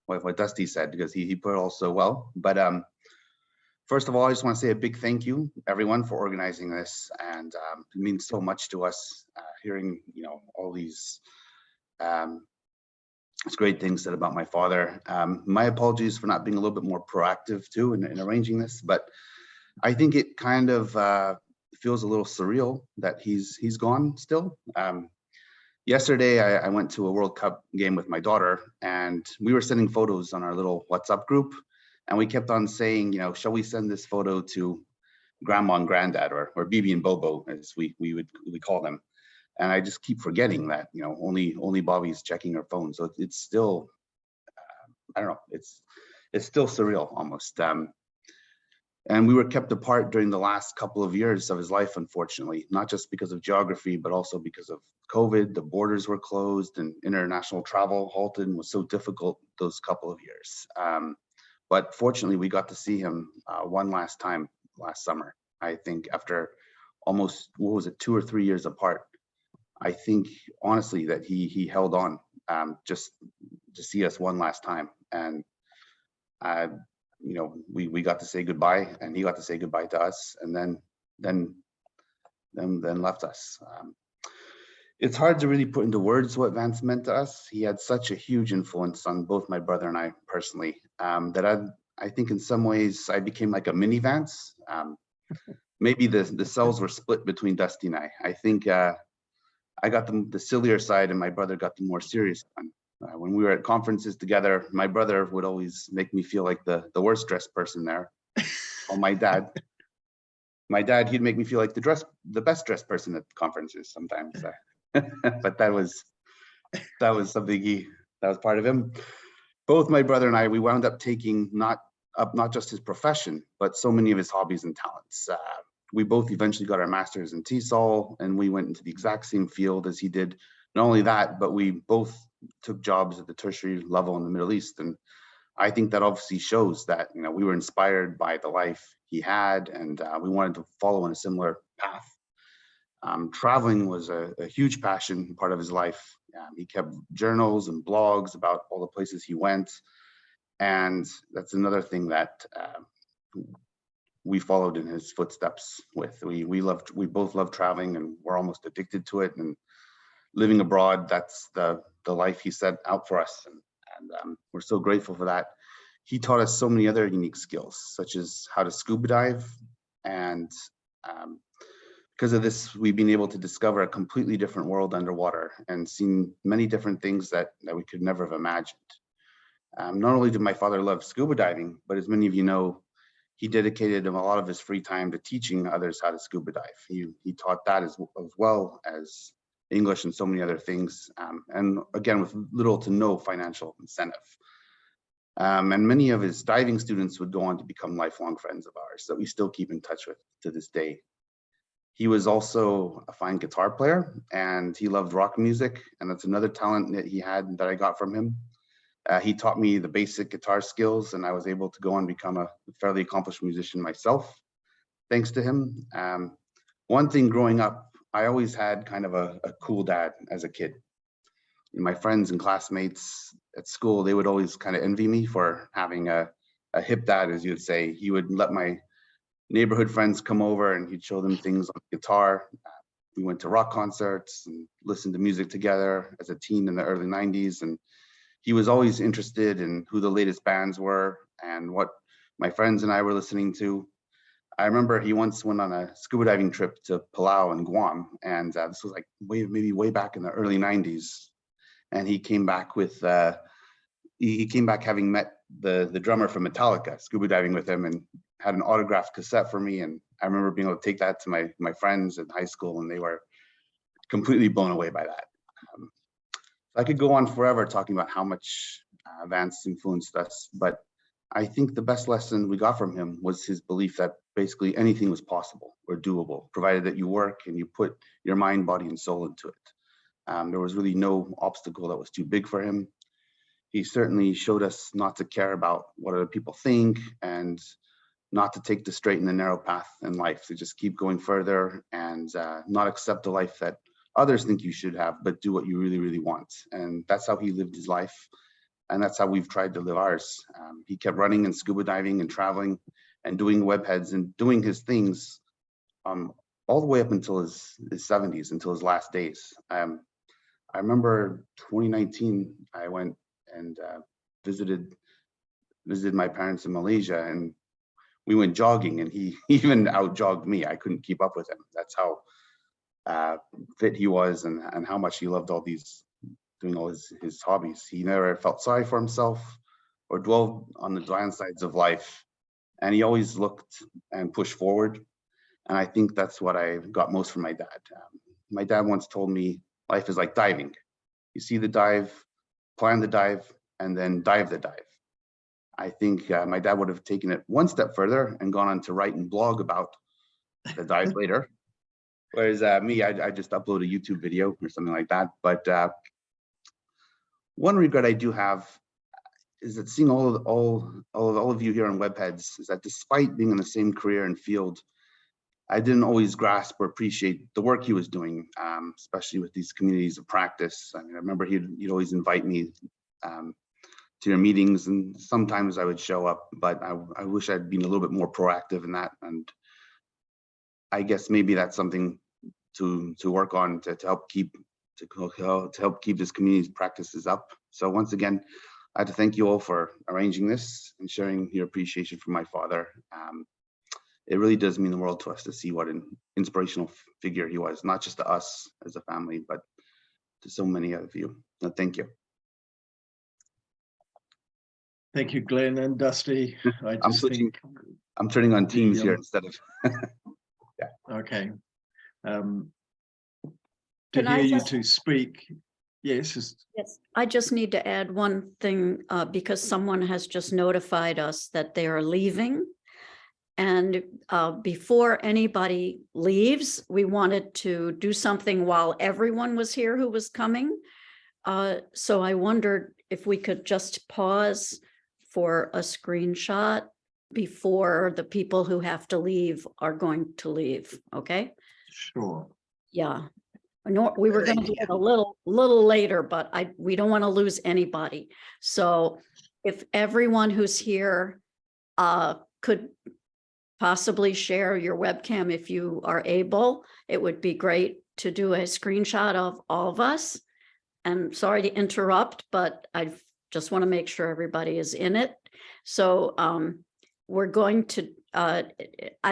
Speaker 7: what Dusty said, because he put it all so well. But first of all, I just want to say a big thank you, everyone, for organizing this, and it means so much to us hearing all these great things said about my father. My apologies for not being a little bit more proactive too in arranging this, but I think it kind of feels a little surreal that he's gone still. Yesterday, I went to a World Cup game with my daughter, and we were sending photos on our little WhatsApp group, and we kept on saying, shall we send this photo to Grandma and Granddad, or Bibi and Bobo, as we call them. And I just keep forgetting that, only Bobby's checking her phone. So it's still, I don't know, it's still surreal almost. And we were kept apart during the last couple of years of his life, unfortunately, not just because of geography, but also because of COVID. The borders were closed and international travel halted and was so difficult those couple of years. But fortunately, we got to see him one last time last summer. I think after almost, 2 or 3 years apart. I think honestly that he held on just to see us one last time, and we got to say goodbye, and he got to say goodbye to us, and then left us. It's hard to really put into words what Vance meant to us. He had such a huge influence on both my brother and I personally, that I think in some ways I became like a mini Vance. Maybe the cells were split between Dusty and I. I think I got the sillier side and my brother got the more serious one. When we were at conferences together, my brother would always make me feel like the worst dressed person there. Well, my dad, he'd make me feel like the best dressed person at conferences sometimes. But that was something that was part of him. Both my brother and I, we wound up taking not just his profession, but so many of his hobbies and talents. We both eventually got our masters in TESOL, and we went into the exact same field as he did. Not only that, but we both took jobs at the tertiary level in the Middle East. And I think that obviously shows that, you know, we were inspired by the life he had, and we wanted to follow in a similar path. Traveling was a huge passion, part of his life. He kept journals and blogs about all the places he went. And that's another thing that we followed in his footsteps with. We both loved traveling, and we're almost addicted to it. And living abroad, that's the life he set out for us. And we're so grateful for that. He taught us so many other unique skills, such as how to scuba dive. And because of this, we've been able to discover a completely different world underwater and seen many different things that we could never have imagined. Not only did my father love scuba diving, but as many of you know, he dedicated a lot of his free time to teaching others how to scuba dive. He taught that as well as English and so many other things, and again, with little to no financial incentive. And many of his diving students would go on to become lifelong friends of ours that we still keep in touch with to this day. He was also a fine guitar player, and he loved rock music, and that's another talent that he had that I got from him. He taught me the basic guitar skills, and I was able to go on and become a fairly accomplished musician myself, thanks to him. One thing growing up, I always had kind of a cool dad as a kid. And my friends and classmates at school, they would always kind of envy me for having a hip dad, as you'd say. He would let my neighborhood friends come over and he'd show them things on the guitar. We went to rock concerts and listened to music together as a teen in the early 90s. And he was always interested in who the latest bands were and what my friends and I were listening to. I remember he once went on a scuba diving trip to Palau and Guam, and this was like maybe way back in the early 90s. And he came back with he came back having met the drummer from Metallica, scuba diving with him, and had an autographed cassette for me. And I remember being able to take that to my friends in high school, and they were completely blown away by that. I could go on forever talking about how much Vance influenced us, but I think the best lesson we got from him was his belief that basically anything was possible or doable, provided that you work and you put your mind, body, and soul into it. There was really no obstacle that was too big for him. He certainly showed us not to care about what other people think and not to take the straight and the narrow path in life, to just keep going further and not accept the life that others think you should have, but do what you really, really want. And that's how he lived his life. And that's how we've tried to live ours. He kept running and scuba diving and traveling and doing webheads and doing his things all the way up until his 70s, until his last days. I remember 2019, I went and visited my parents in Malaysia, and we went jogging, and he even out-jogged me. I couldn't keep up with him. That's how fit he was, and how much he loved doing all his hobbies. He never felt sorry for himself or dwelled on the downsides of life. And he always looked and pushed forward. And I think that's what I got most from my dad. My dad once told me life is like diving. You see the dive, plan the dive, and then dive the dive. I think my dad would have taken it one step further and gone on to write and blog about the dive later. Whereas me, I just upload a YouTube video or something like that. But one regret I do have is that seeing all of you here on Webheads is that despite being in the same career and field, I didn't always grasp or appreciate the work he was doing, especially with these communities of practice. I mean, I remember he'd always invite me to your meetings, and sometimes I would show up, but I wish I'd been a little bit more proactive in that. And I guess maybe that's something to work on to help keep this community's practices up. So once again, I had to thank you all for arranging this and sharing your appreciation for my father. It really does mean the world to us to see what an inspirational figure he was, not just to us as a family, but to so many of you. So thank you.
Speaker 1: Thank you, Glenn and Dusty. I
Speaker 7: I'm
Speaker 1: just
Speaker 7: switching.
Speaker 1: think,
Speaker 7: I'm turning on Teams here instead of.
Speaker 1: okay. To
Speaker 2: Can I
Speaker 1: hear you
Speaker 2: just-
Speaker 1: two speak, yes,
Speaker 2: Yes, I just need to add one thing, because someone has just notified us that they are leaving. And before anybody leaves, we wanted to do something while everyone was here who was coming. So I wondered if we could just pause for a screenshot before the people who have to leave are going to leave, okay?
Speaker 1: sure.
Speaker 2: Yeah. No, we were
Speaker 5: Good
Speaker 2: going to do
Speaker 5: idea.
Speaker 2: it a little later, but we don't want to lose anybody. So if everyone who's here could possibly share your webcam if you are able, it would be great to do a screenshot of all of us. And sorry to interrupt, but I just want to make sure everybody is in it. So we're going to, I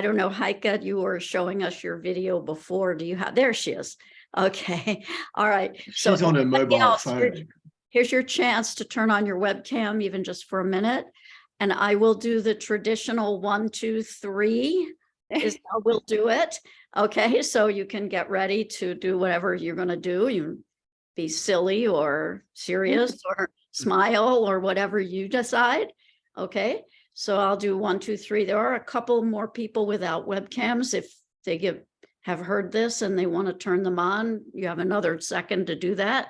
Speaker 2: don't know, Heike, you were showing us your video before. Do you have, there she is. Okay, all right. So
Speaker 1: She's on her
Speaker 2: everybody
Speaker 1: mobile
Speaker 2: else,
Speaker 1: phone.
Speaker 2: here's your chance to turn on your webcam, even just for a minute. And I will do the traditional 1, 2, 3 is how we'll do it. Okay, so you can get ready to do whatever you're going to do. You be silly or serious or smile or whatever you decide. Okay, so I'll do 1, 2, 3. There are a couple more people without webcams. If they have heard this and they want to turn them on, you have another second to do that.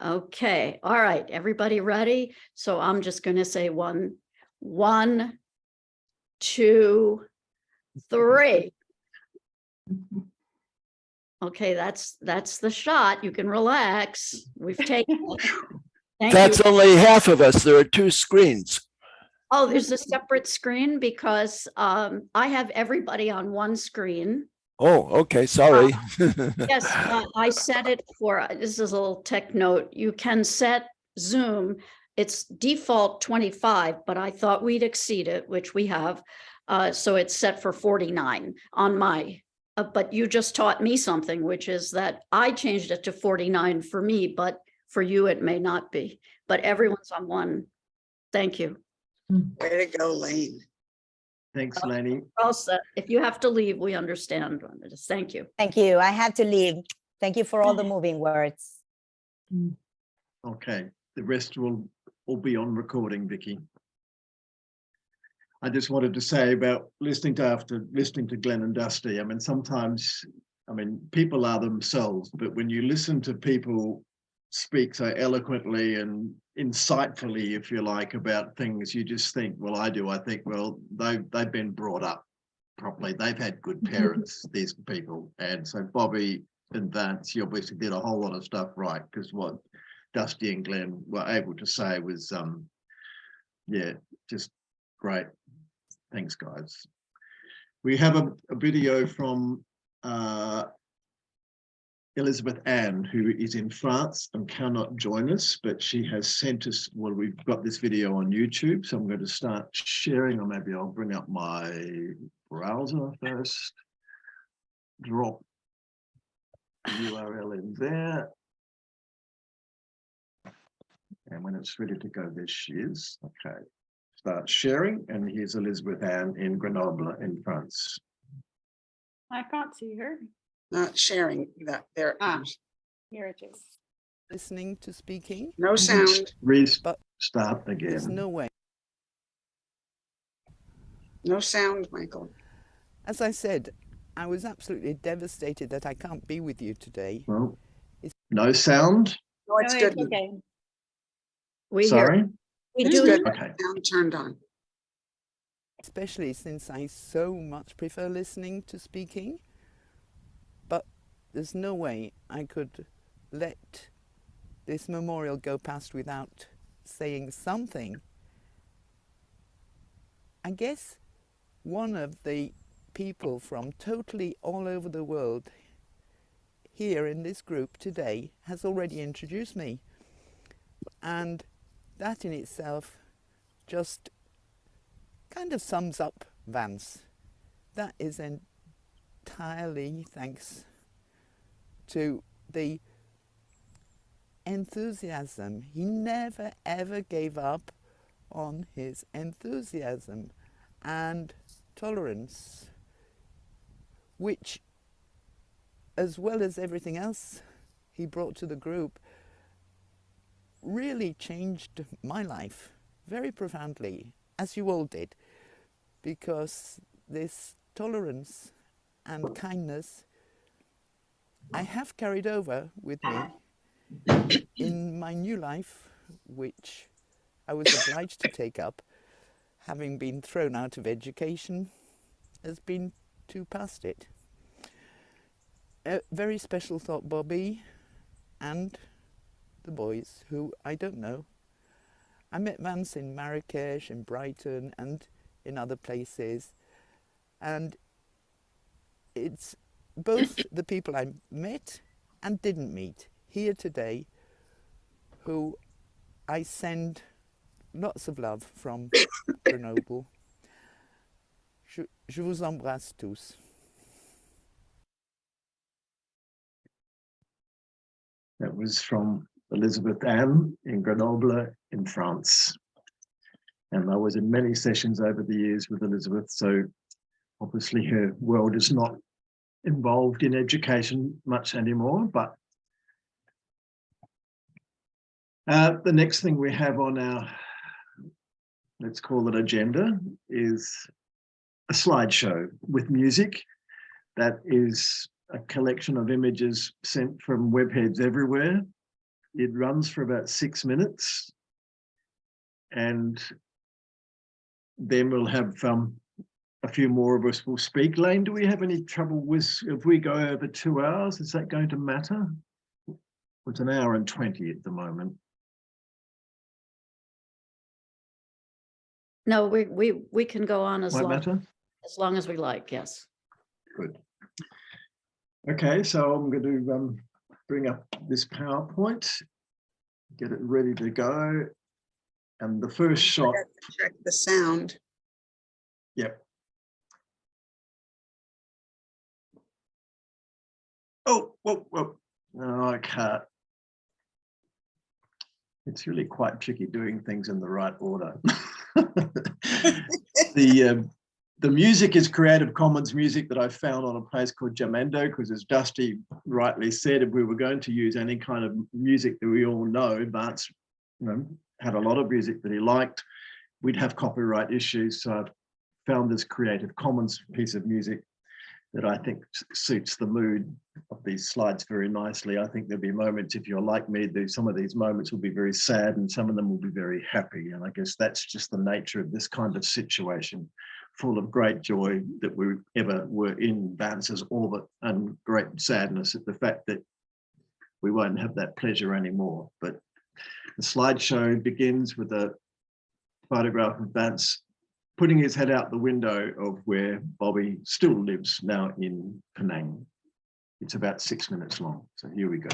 Speaker 2: Okay, all right, everybody ready? So I'm just going to say 1, 2, 3. Okay, that's the shot. You can relax. We've taken it. Thank
Speaker 8: That's
Speaker 2: you.
Speaker 8: only half of us. There are 2 screens.
Speaker 2: Oh, there's a separate screen because I have everybody on one screen.
Speaker 8: Oh, okay, sorry.
Speaker 2: Yes, I set it for, this is a little tech note. You can set Zoom. It's default 25, but I thought we'd exceed it, which we have. So it's set for 49 on my, but you just taught me something, which is that I changed it to 49 for me, but for you, it may not be, but everyone's on one. Thank you.
Speaker 5: Way to go, Lane.
Speaker 1: Thanks, Laney.
Speaker 2: All set. If you have to leave, we understand. Thank you.
Speaker 10: Thank you. I had to leave. Thank you for all the moving words.
Speaker 1: Okay, the rest will all be on recording, Vicky. I just wanted to say about listening to Glenn and Dusty. I mean, sometimes, people are themselves, but when you listen to people speak so eloquently and insightfully, if you like, about things, you just think, well, I think, well, they've been brought up properly. They've had good parents, these people. And so Bobby and Vance, you obviously did a whole lot of stuff right, because what Dusty and Glenn were able to say was, yeah, just great. Thanks, guys. We have a video from Elizabeth Ann, who is in France and cannot join us, but she has sent us, well, we've got this video on YouTube, so I'm going to start sharing, or maybe I'll bring up my browser first, drop the URL in there. And when it's ready to go, there she is. Okay, start sharing, and here's Elizabeth Ann in Grenoble in France.
Speaker 6: I can't see her.
Speaker 5: Not sharing that there.
Speaker 6: Here it is.
Speaker 14: Listening to speaking.
Speaker 5: No sound.
Speaker 1: Start again.
Speaker 14: There's no way.
Speaker 5: No sound, Michael.
Speaker 14: As I said, I was absolutely devastated that I can't be with you today.
Speaker 1: Well, no sound?
Speaker 5: No, it's good.
Speaker 6: Okay.
Speaker 2: We
Speaker 1: Sorry?
Speaker 2: hear. We
Speaker 5: It's
Speaker 2: do.
Speaker 5: good.
Speaker 1: Okay.
Speaker 5: Sound turned on.
Speaker 14: Especially since I so much prefer listening to speaking. But there's no way I could let this memorial go past without saying something. I guess one of the people from totally all over the world here in this group today has already introduced me. And that in itself just kind of sums up Vance. That is entirely thanks to the enthusiasm. He never ever gave up on his enthusiasm and tolerance, which, as well as everything else he brought to the group, really changed my life very profoundly, as you all did, because this tolerance and kindness I have carried over with me in my new life, which I was obliged to take up, having been thrown out of education, has been too past it. A very special thought, Bobby, and the boys, who I don't know. I met Vance in Marrakesh, in Brighton, and in other places. And it's both the people I met and didn't meet here today who I send lots of love from Grenoble. Je vous embrasse tous.
Speaker 1: That was from Elizabeth Anne in Grenoble in France. And I was in many sessions over the years with Elizabeth, so obviously her world is not involved in education much anymore, but the next thing we have on our, let's call it agenda, is a slideshow with music that is a collection of images sent from webheads everywhere. It runs for about 6 minutes, and then we'll have a few more of us will speak. Lane, do we have any trouble with, if we go over 2 hours, is that going to matter? It's 1 hour and 20 at the moment.
Speaker 2: No, we can go on
Speaker 1: Might matter?
Speaker 2: as long as we like, yes.
Speaker 1: Good. Okay, so I'm going to bring up this PowerPoint, get it ready to go. And the first shot.
Speaker 5: Check the sound.
Speaker 1: Yep. Oh, whoa, whoa. No, I can't. It's really quite tricky doing things in the right order. The music is Creative Commons music that I found on a place called Jamendo, because as Dusty rightly said, if we were going to use any kind of music that we all know, Vance, had a lot of music that he liked, we'd have copyright issues. So I've found this Creative Commons piece of music that I think suits the mood of these slides very nicely. I think there'll be moments, if you're like me, some of these moments will be very sad and some of them will be very happy. And I guess that's just the nature of this kind of situation, full of great joy that we ever were in Vance's orbit, and great sadness at the fact that we won't have that pleasure anymore. But the slideshow begins with a photograph of Vance putting his head out the window of where Bobby still lives now in Penang. It's about 6 minutes long. So here we go.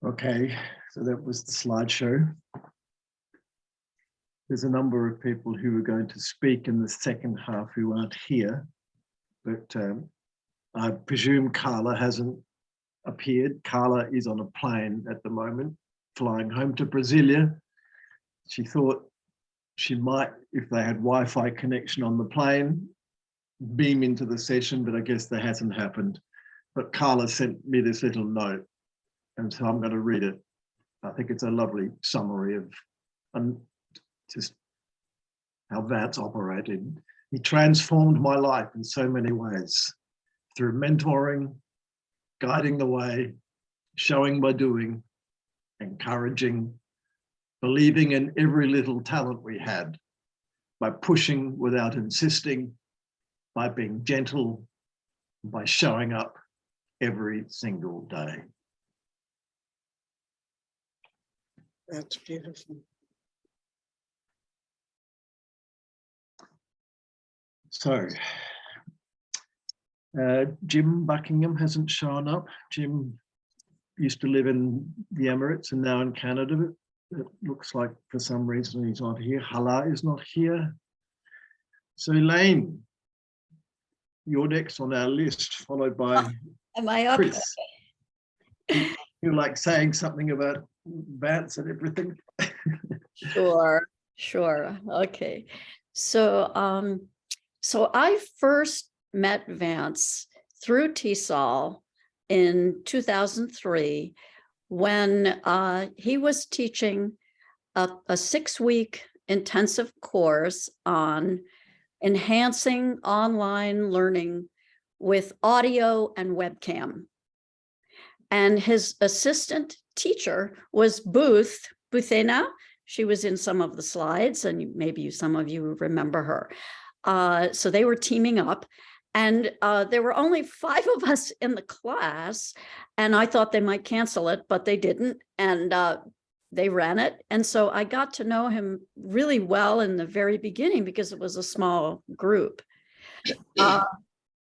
Speaker 1: Okay, so that was the slideshow. There's a number of people who are going to speak in the second half who aren't here, but I presume Carla hasn't appeared. Carla is on a plane at the moment, flying home to Brasilia. She thought she might, if they had Wi-Fi connection on the plane, beam into the session, but I guess that hasn't happened. But Carla sent me this little note, and so I'm going to read it. I think it's a lovely summary of just how Vance operated. He transformed my life in so many ways, through mentoring, guiding the way, showing by doing, encouraging, believing in every little talent we had, by pushing without insisting, by being gentle, by showing up every single day.
Speaker 5: That's beautiful.
Speaker 1: So, Jim Buckingham hasn't shown up. Jim used to live in the Emirates and now in Canada. It looks like for some reason he's not here. Hala is not here. So Elaine, you're next on our list, followed by
Speaker 2: Am I up?
Speaker 1: Chris. You like saying something about Vance and everything?
Speaker 2: Sure. Okay. So, so I first met Vance through TESOL in 2003 when he was teaching a 6-week intensive course on enhancing online learning with audio and webcam. And his assistant teacher was Buthena. She was in some of the slides, and maybe some of you remember her. So they were teaming up, and there were only 5 of us in the class, and I thought they might cancel it, but they didn't, and they ran it. And so I got to know him really well in the very beginning because it was a small group.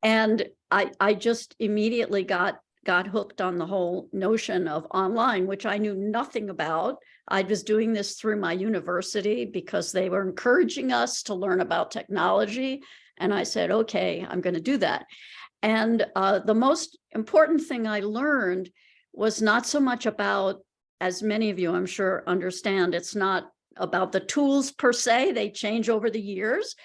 Speaker 2: And I just immediately got hooked on the whole notion of online, which I knew nothing about. I was doing this through my university because they were encouraging us to learn about technology. And I said, okay, I'm going to do that. And the most important thing I learned was not so much about, as many of you I'm sure understand, it's not about the tools per se, they change over the years.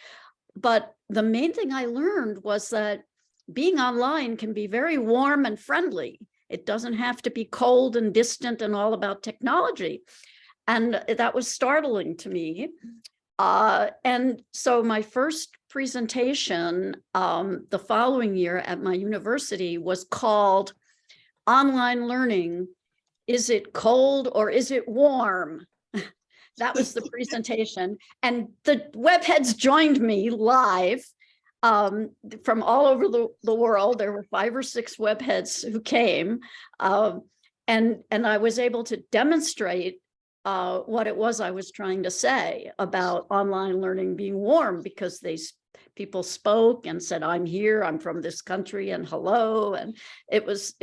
Speaker 2: But the main thing I learned was that being online can be very warm and friendly. It doesn't have to be cold and distant and all about technology. And that was startling to me. And so my first presentation the following year at my university was called Online Learning, Is It Cold or Is It Warm? That was the presentation. And the webheads joined me live from all over the world. There were 5 or 6 webheads who came, and I was able to demonstrate what it was I was trying to say about online learning being warm, because people spoke and said, I'm here, I'm from this country, and hello. And it was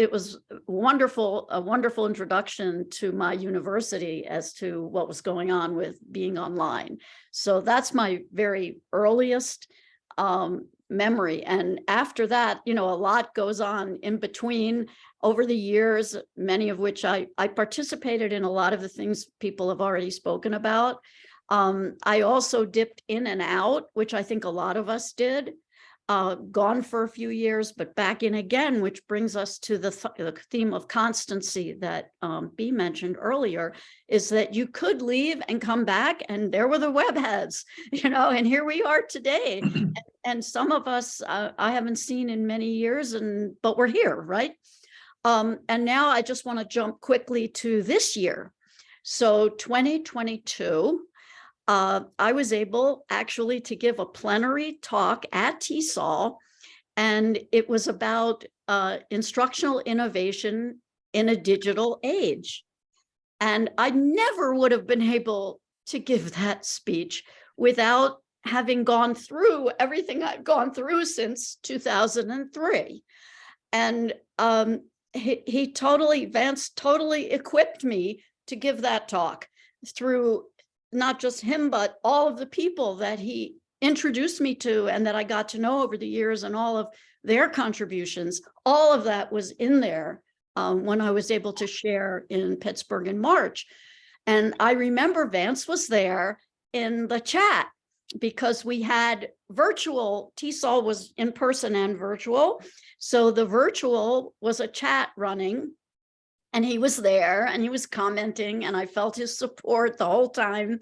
Speaker 2: wonderful, a wonderful introduction to my university as to what was going on with being online. So that's my very earliest memory. And after that, a lot goes on in between over the years, many of which I participated in a lot of the things people have already spoken about. I also dipped in and out, which I think a lot of us did, gone for a few years, but back in again, which brings us to the theme of constancy that Bea mentioned earlier, is that you could leave and come back, and there were the webheads, and here we are today. And some of us I haven't seen in many years, but we're here, right? And now I just want to jump quickly to this year. So 2022, I was able actually to give a plenary talk at TESOL, and it was about instructional innovation in a digital age. And I never would have been able to give that speech without having gone through everything I've gone through since 2003. And Vance totally equipped me to give that talk through not just him, but all of the people that he introduced me to and that I got to know over the years, and all of their contributions. All of that was in there when I was able to share in Pittsburgh in March. And I remember Vance was there in the chat because we had virtual, TESOL was in person and virtual. So the virtual was a chat running, and he was there and he was commenting, and I felt his support the whole time.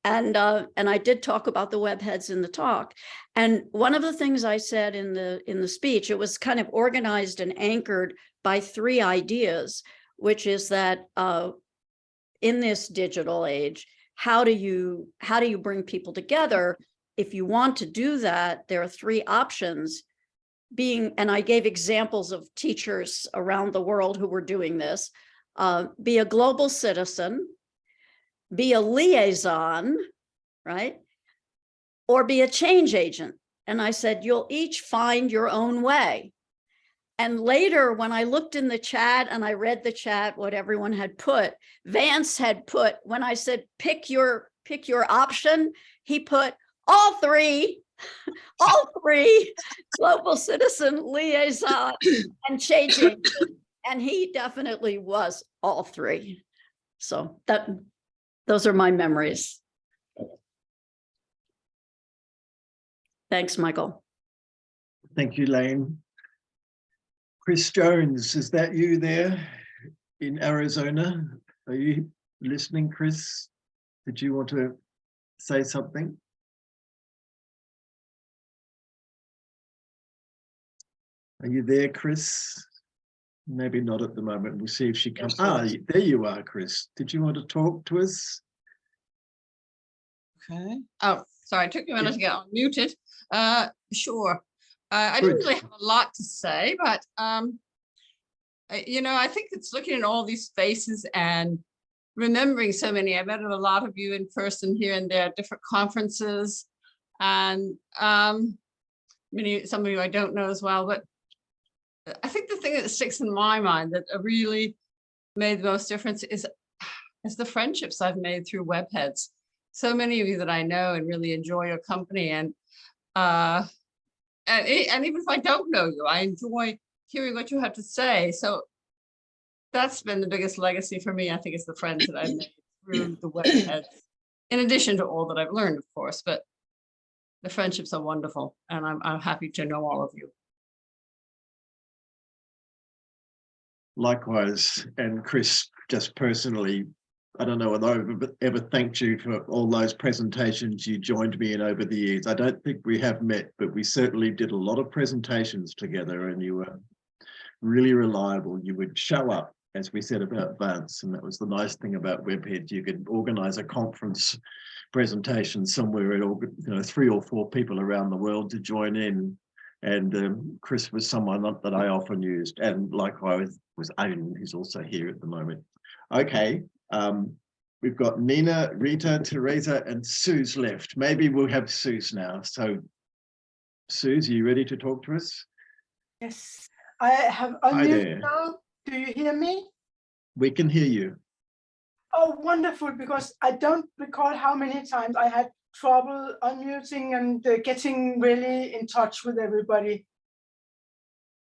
Speaker 2: And I did talk about the webheads in the talk. And one of the things I said in the speech, it was kind of organized and anchored by 3 ideas, which is that in this digital age, how do you bring people together? If you want to do that, there are 3 options. And I gave examples of teachers around the world who were doing this. Be a global citizen, be a liaison, right? Or be a change agent. And I said, you'll each find your own way. And later, when I looked in the chat and I read the chat, what everyone had put, Vance had put, when I said, pick your option, he put all 3, all 3, global citizen, liaison, and change agent. And he definitely was all 3. So those are my memories. Thanks, Michael.
Speaker 1: Thank you, Lane. Chris Jones, is that you there in Arizona? Are you listening, Chris? Did you want to say something? Are you there, Chris? Maybe not at the moment. We'll see if she comes. Ah, there you are, Chris. Did you want to talk to us?
Speaker 15: Okay. Oh, sorry, it took me a minute to get unmuted. Sure. I
Speaker 1: Good.
Speaker 15: didn't really have a lot to say, but you know, I think it's looking at all these faces and remembering so many. I met a lot of you in person here and there at different conferences, and some of you I don't know as well, but I think the thing that sticks in my mind that really made the most difference is the friendships I've made through webheads. So many of you that I know and really enjoy your company, and even if I don't know you, I enjoy hearing what you have to say. So that's been the biggest legacy for me, I think, is the friends that I've made through the webheads, in addition to all that I've learned, of course, but the friendships are wonderful, and I'm happy to know all of you.
Speaker 1: Likewise, and Chris, just personally, I don't know whether I've ever thanked you for all those presentations you joined me in over the years. I don't think we have met, but we certainly did a lot of presentations together, and you were really reliable. You would show up, as we said about Vance, and that was the nice thing about Webhead. You could organize a conference presentation somewhere, and 3 or 4 people around the world to join in. And Chris was someone that I often used, and likewise was Aidan, who's also here at the moment. Okay, we've got Nina, Rita, Teresa, and Suze left. Maybe we'll have Suze now. So, Suze, are you ready to talk to us?
Speaker 16: Yes, I have
Speaker 1: Hi
Speaker 16: unmuted
Speaker 1: there.
Speaker 16: now. Do you hear me?
Speaker 1: We can hear you.
Speaker 16: Oh, wonderful, because I don't recall how many times I had trouble unmuting and getting really in touch with everybody.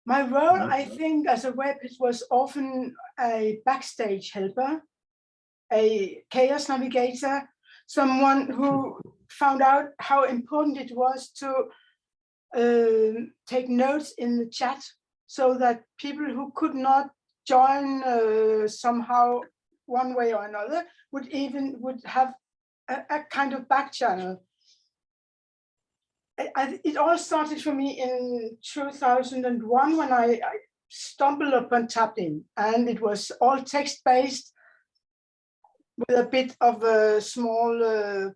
Speaker 16: My role, I think, as a webhead was often a backstage helper, a chaos navigator, someone who found out how important it was to take notes in the chat so that people who could not join somehow one way or another would have a kind of back channel. It all started for me in 2001 when I stumbled upon Tapping, and it was all text-based with a bit of a small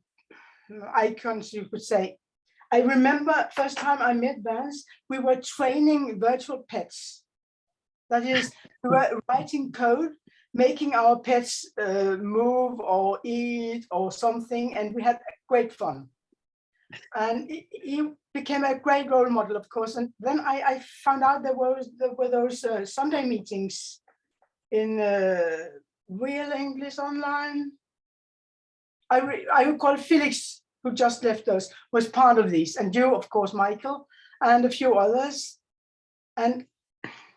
Speaker 16: icons, you could say. I remember first time I met Vance, we were training virtual pets. That is, we were writing code, making our pets move or eat or something, and we had great fun. And he became a great role model, of course. And then I found out there were those Sunday meetings in Real English Online. I recall Felix, who just left us, was part of these, and you, of course, Michael, and a few others. And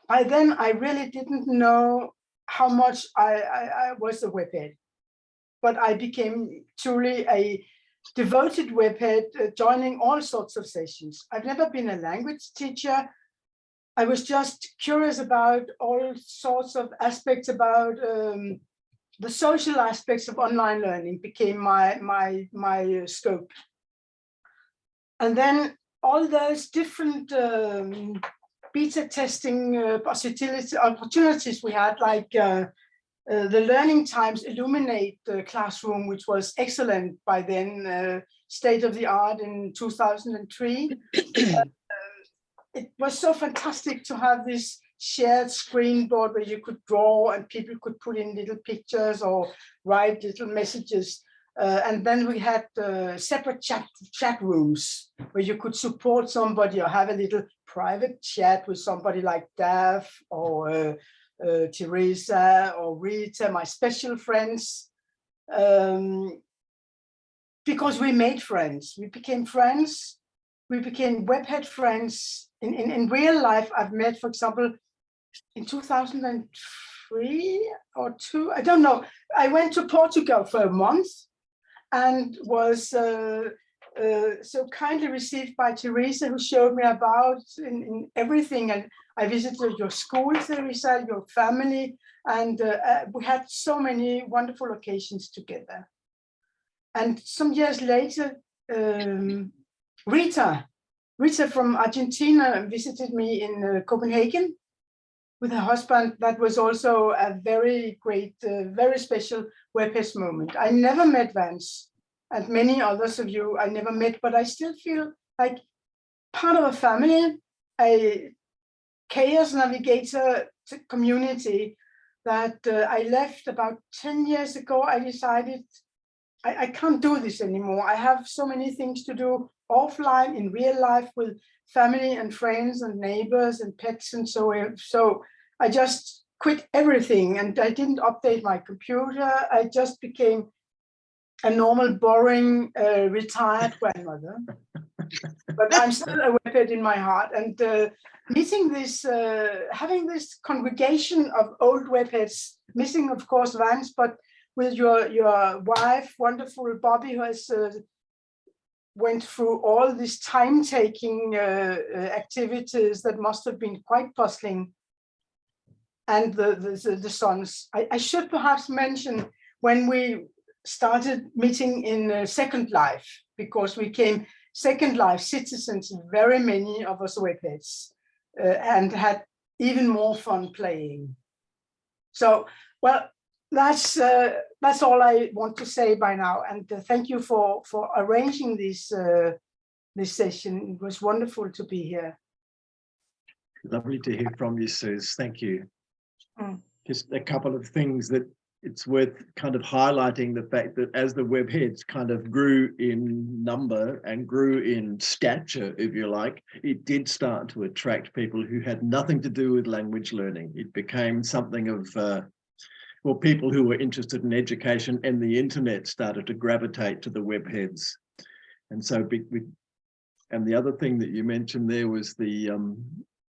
Speaker 16: by then, I really didn't know how much I was a webhead, but I became truly a devoted webhead, joining all sorts of sessions. I've never been a language teacher. I was just curious about all sorts of aspects about the social aspects of online learning became my scope. And then all those different beta testing opportunities we had, like the Learning Times Illuminate classroom, which was excellent by then, state of the art in 2003. It was so fantastic to have this shared screen board where you could draw and people could put in little pictures or write little messages. And then we had separate chat rooms where you could support somebody or have a little private chat with somebody like Dav or Teresa or Rita, my special friends. Because we made friends, we became friends. We became webhead friends. In real life, I've met, for example, in 2003 or 2, I don't know. I went to Portugal for a month and was so kindly received by Teresa, who showed me about in everything. And I visited your school, Teresa, your family, and we had so many wonderful occasions together. And some years later, Rita from Argentina visited me in Copenhagen with her husband. That was also a very great, very special webhead moment. I never met Vance, and many others of you I never met, but I still feel like part of a family, a chaos navigator community that I left about 10 years ago. I decided I can't do this anymore. I have so many things to do offline in real life with family and friends and neighbors and pets and so on. So I just quit everything and I didn't update my computer. I just became a normal, boring, retired grandmother. But I'm still a webhead in my heart. And meeting this, having this congregation of old webheads, missing, of course, Vance, but with your wife, wonderful Bobby, who has went through all these time-taking activities that must have been quite puzzling, and the sons. I should perhaps mention when we started meeting in Second Life, because we came Second Life citizens, very many of us webheads, and had even more fun playing. So, well, that's all I want to say by now. And thank you for arranging this this session. It was wonderful to be here.
Speaker 1: Lovely to hear from you, Suze. Thank you. Just a couple of things that it's worth kind of highlighting the fact that as the webheads kind of grew in number and grew in stature, if you like, it did start to attract people who had nothing to do with language learning. It became something of, well, people who were interested in education and the internet started to gravitate to the webheads. And so, and the other thing that you mentioned there was the,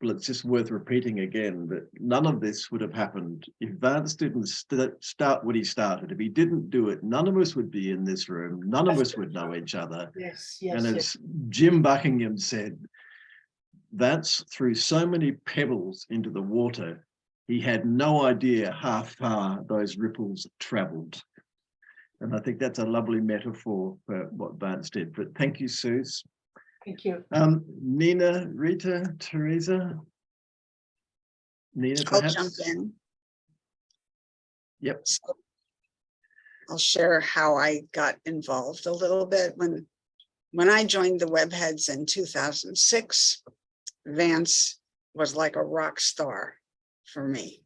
Speaker 1: well, it's just worth repeating again that none of this would have happened if Vance didn't start what he started. If he didn't do it, none of us would be in this room. None of us would know each other.
Speaker 16: Yes,
Speaker 1: and as Jim Buckingham said, Vance threw so many pebbles into the water, he had no idea how far those ripples traveled. And I think that's a lovely metaphor for what Vance did. But thank you, Suze.
Speaker 16: Thank you.
Speaker 1: Nina, Rita, Teresa. Nina, perhaps?
Speaker 5: I'll jump in.
Speaker 1: Yep.
Speaker 5: So I'll share how I got involved a little bit. When I joined the Webheads in 2006, Vance was like a rock star for me.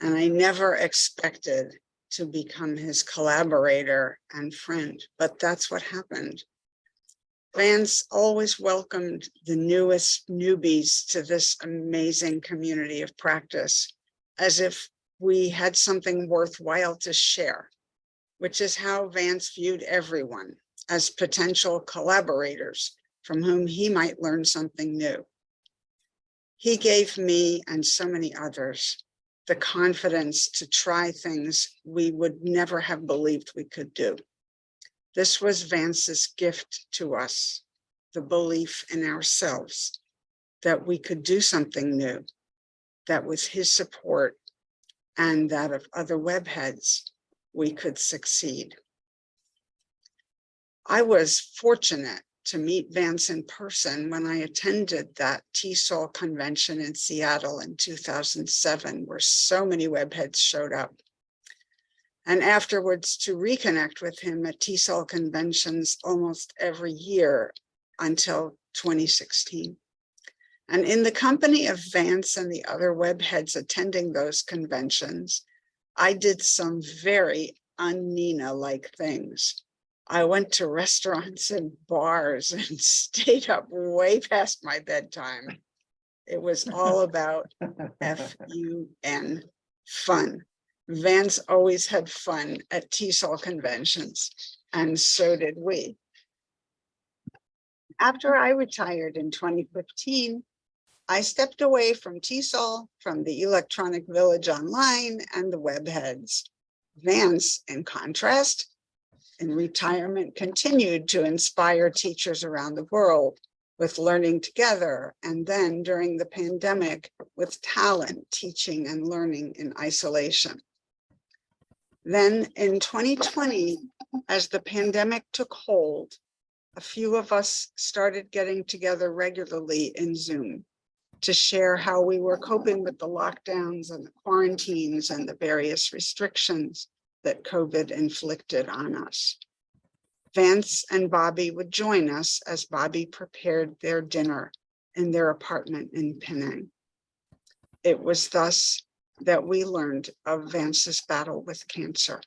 Speaker 5: And I never expected to become his collaborator and friend, but that's what happened. Vance always welcomed the newest newbies to this amazing community of practice as if we had something worthwhile to share, which is how Vance viewed everyone as potential collaborators from whom he might learn something new. He gave me and so many others the confidence to try things we would never have believed we could do. This was Vance's gift to us, the belief in ourselves, that we could do something new, that with his support and that of other webheads, we could succeed. I was fortunate to meet Vance in person when I attended that TESOL convention in Seattle in 2007, where so many webheads showed up. And afterwards to reconnect with him at TESOL conventions almost every year until 2016. And in the company of Vance and the other webheads attending those conventions, I did some very un-Nina-like things. I went to restaurants and bars and stayed up way past my bedtime. It was all about F-U-N, fun. Vance always had fun at TESOL conventions, and so did we. After I retired in 2015, I stepped away from TESOL, from the Electronic Village Online, and the webheads. Vance, in contrast, in retirement, continued to inspire teachers around the world with Learning Together, and then during the pandemic with Talent, teaching and learning in isolation. Then in 2020, as the pandemic took hold, a few of us started getting together regularly in Zoom to share how we were coping with the lockdowns and the quarantines and the various restrictions that COVID inflicted on us. Vance and Bobby would join us as Bobby prepared their dinner in their apartment in Penang. It was thus that we learned of Vance's battle with cancer.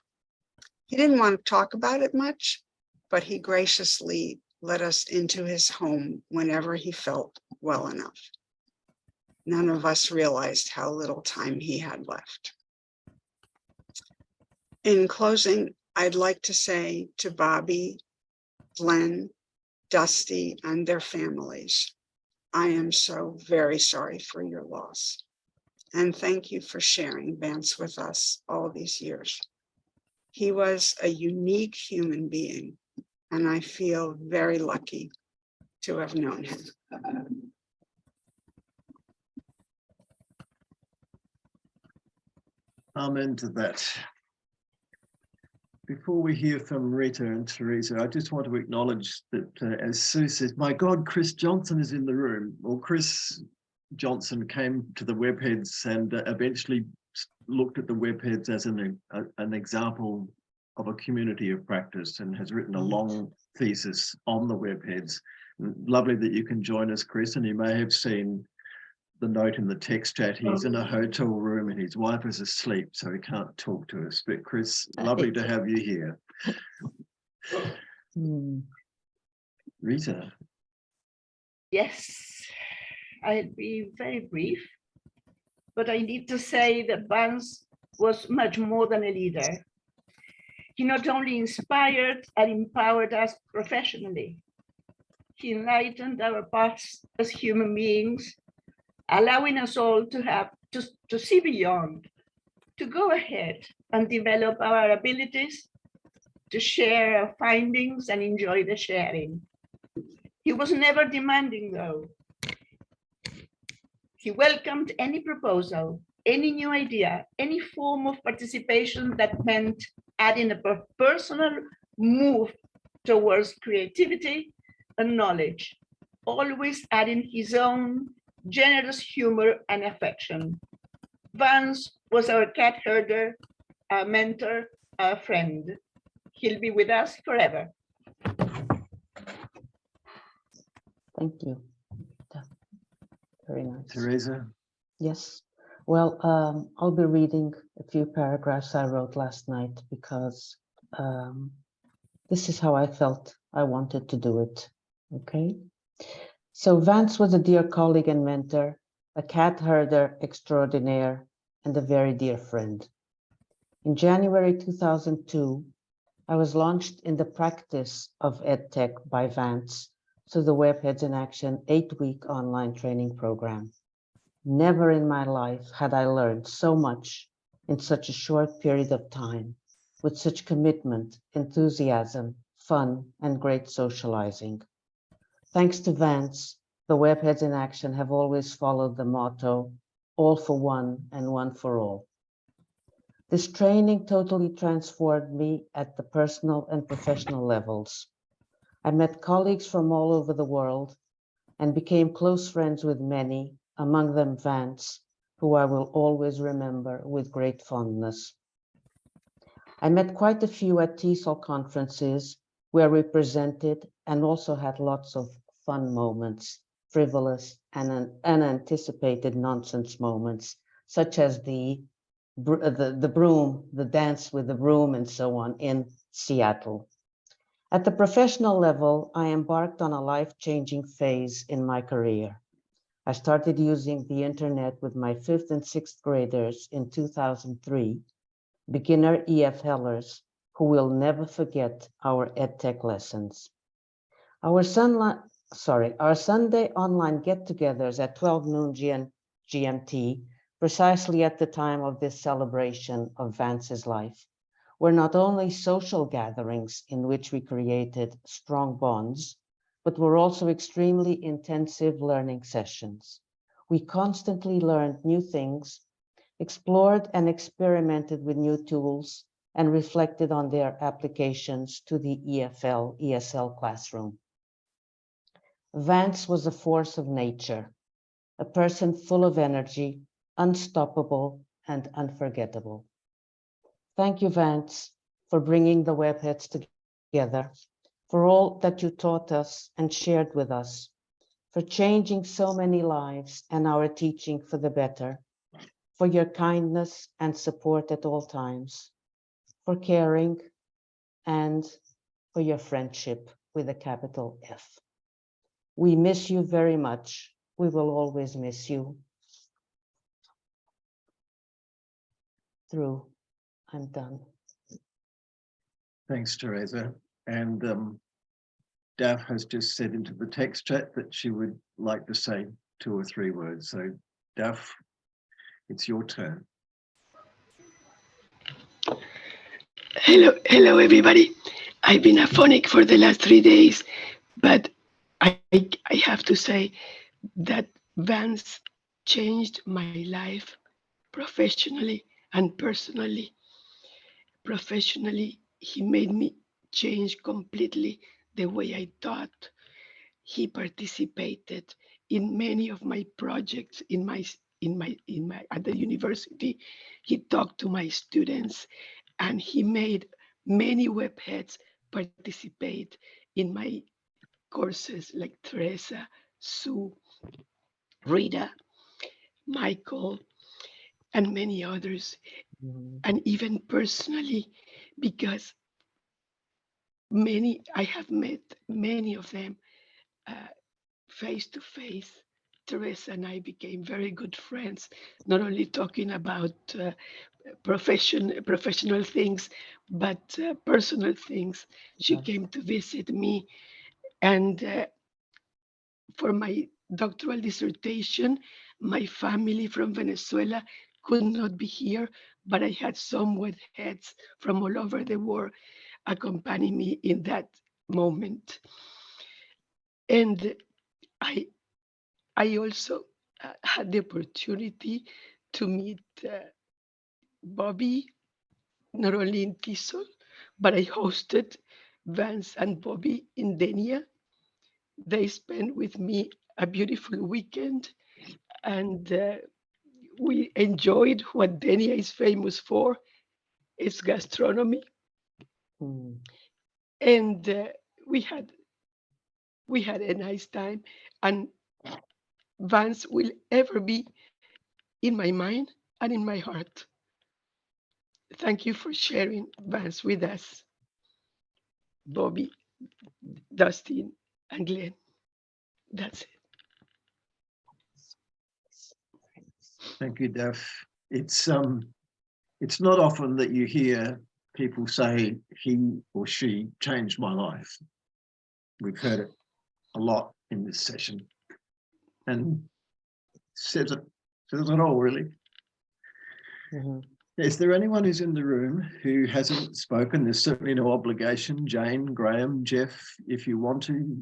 Speaker 5: He didn't want to talk about it much, but he graciously let us into his home whenever he felt well enough. None of us realized how little time he had left. In closing, I'd like to say to Bobby, Glenn, Dusty, and their families, I am so very sorry for your loss. And thank you for sharing Vance with us all these years. He was a unique human being, and I feel very lucky to have known him.
Speaker 1: Amen to that. Before we hear from Rita and Teresa, I just want to acknowledge that as Sue says, my God, Chris Johnson is in the room. Well, Chris Johnson came to the webheads and eventually looked at the webheads as an example of a community of practice and has written a long thesis on the webheads. Lovely that you can join us, Chris, and you may have seen the note in the text chat. He's in a hotel room and his wife is asleep, so he can't talk to us. But Chris, lovely to have you here. Rita.
Speaker 17: Yes, I'll be very brief, but I need to say that Vance was much more than a leader. He not only inspired and empowered us professionally, he enlightened our paths as human beings, allowing us all to see beyond, to go ahead and develop our abilities, to share our findings and enjoy the sharing. He was never demanding, though. He welcomed any proposal, any new idea, any form of participation that meant adding a personal move towards creativity and knowledge, always adding his own generous humor and affection. Vance was our cat herder, our mentor, our friend. He'll be with us forever.
Speaker 4: Thank you. Very nice.
Speaker 1: Teresa.
Speaker 4: Yes. Well, I'll be reading a few paragraphs I wrote last night because this is how I felt I wanted to do it. Okay. So Vance was a dear colleague and mentor, a cat herder extraordinaire, and a very dear friend. In January 2002, I was launched in the practice of EdTech by Vance through the Webheads in Action 8-week online training program. Never in my life had I learned so much in such a short period of time, with such commitment, enthusiasm, fun, and great socializing. Thanks to Vance, the Webheads in Action have always followed the motto, all for one and one for all. This training totally transformed me at the personal and professional levels. I met colleagues from all over the world and became close friends with many, among them Vance, who I will always remember with great fondness. I met quite a few at TESOL conferences where we presented and also had lots of fun moments, frivolous and unanticipated nonsense moments, such as the broom, the dance with the broom and so on in Seattle. At the professional level, I embarked on a life-changing phase in my career. I started using the internet with my 5th and 6th graders in 2003, beginner EFLers who will never forget our EdTech lessons. Our Sunday online get-togethers at 12 noon GMT, precisely at the time of this celebration of Vance's life, were not only social gatherings in which we created strong bonds, but were also extremely intensive learning sessions. We constantly learned new things, explored and experimented with new tools, and reflected on their applications to the ESL classroom. Vance was a force of nature, a person full of energy, unstoppable and unforgettable. Thank you, Vance, for bringing the Webheads together, for all that you taught us and shared with us, for changing so many lives and our teaching for the better, for your kindness and support at all times, for caring, and for your friendship with a capital F. We miss you very much. We will always miss you. Through. I'm done.
Speaker 1: Thanks, Teresa. And Dav has just said into the text chat that she would like to say 2 or 3 words. So Dav, it's your turn.
Speaker 18: Hello everybody. I've been aphonic for the last 3 days, but I have to say that Vance changed my life professionally and personally. Professionally, he made me change completely the way I thought. He participated in many of my projects at the university. He talked to my students, and he made many webheads participate in my courses, like Teresa, Sue, Rita, Michael, and many others. And even personally, because I have met many of them face to face. Teresa and I became very good friends, not only talking about professional things, but personal things. She came to visit me, and for my doctoral dissertation, my family from Venezuela could not be here, but I had some heads from all over the world accompany me in that moment. And I also had the opportunity to meet Bobby, not only in TESOL, but I hosted Vance and Bobby in Denia. They spent with me a beautiful weekend, and we enjoyed what Denia is famous for, its gastronomy. And we had a nice time, and Vance will ever be in my mind and in my heart. Thank you for sharing Vance with us, Bobby, Dustin, and Glenn. That's it.
Speaker 1: Thank you, Daph. It's not often that you hear people say he or she changed my life. We've heard it a lot in this session, and says it all, really. Is there anyone who's in the room who hasn't spoken? There's certainly no obligation. Jane, Graham, Jeff, if you want to,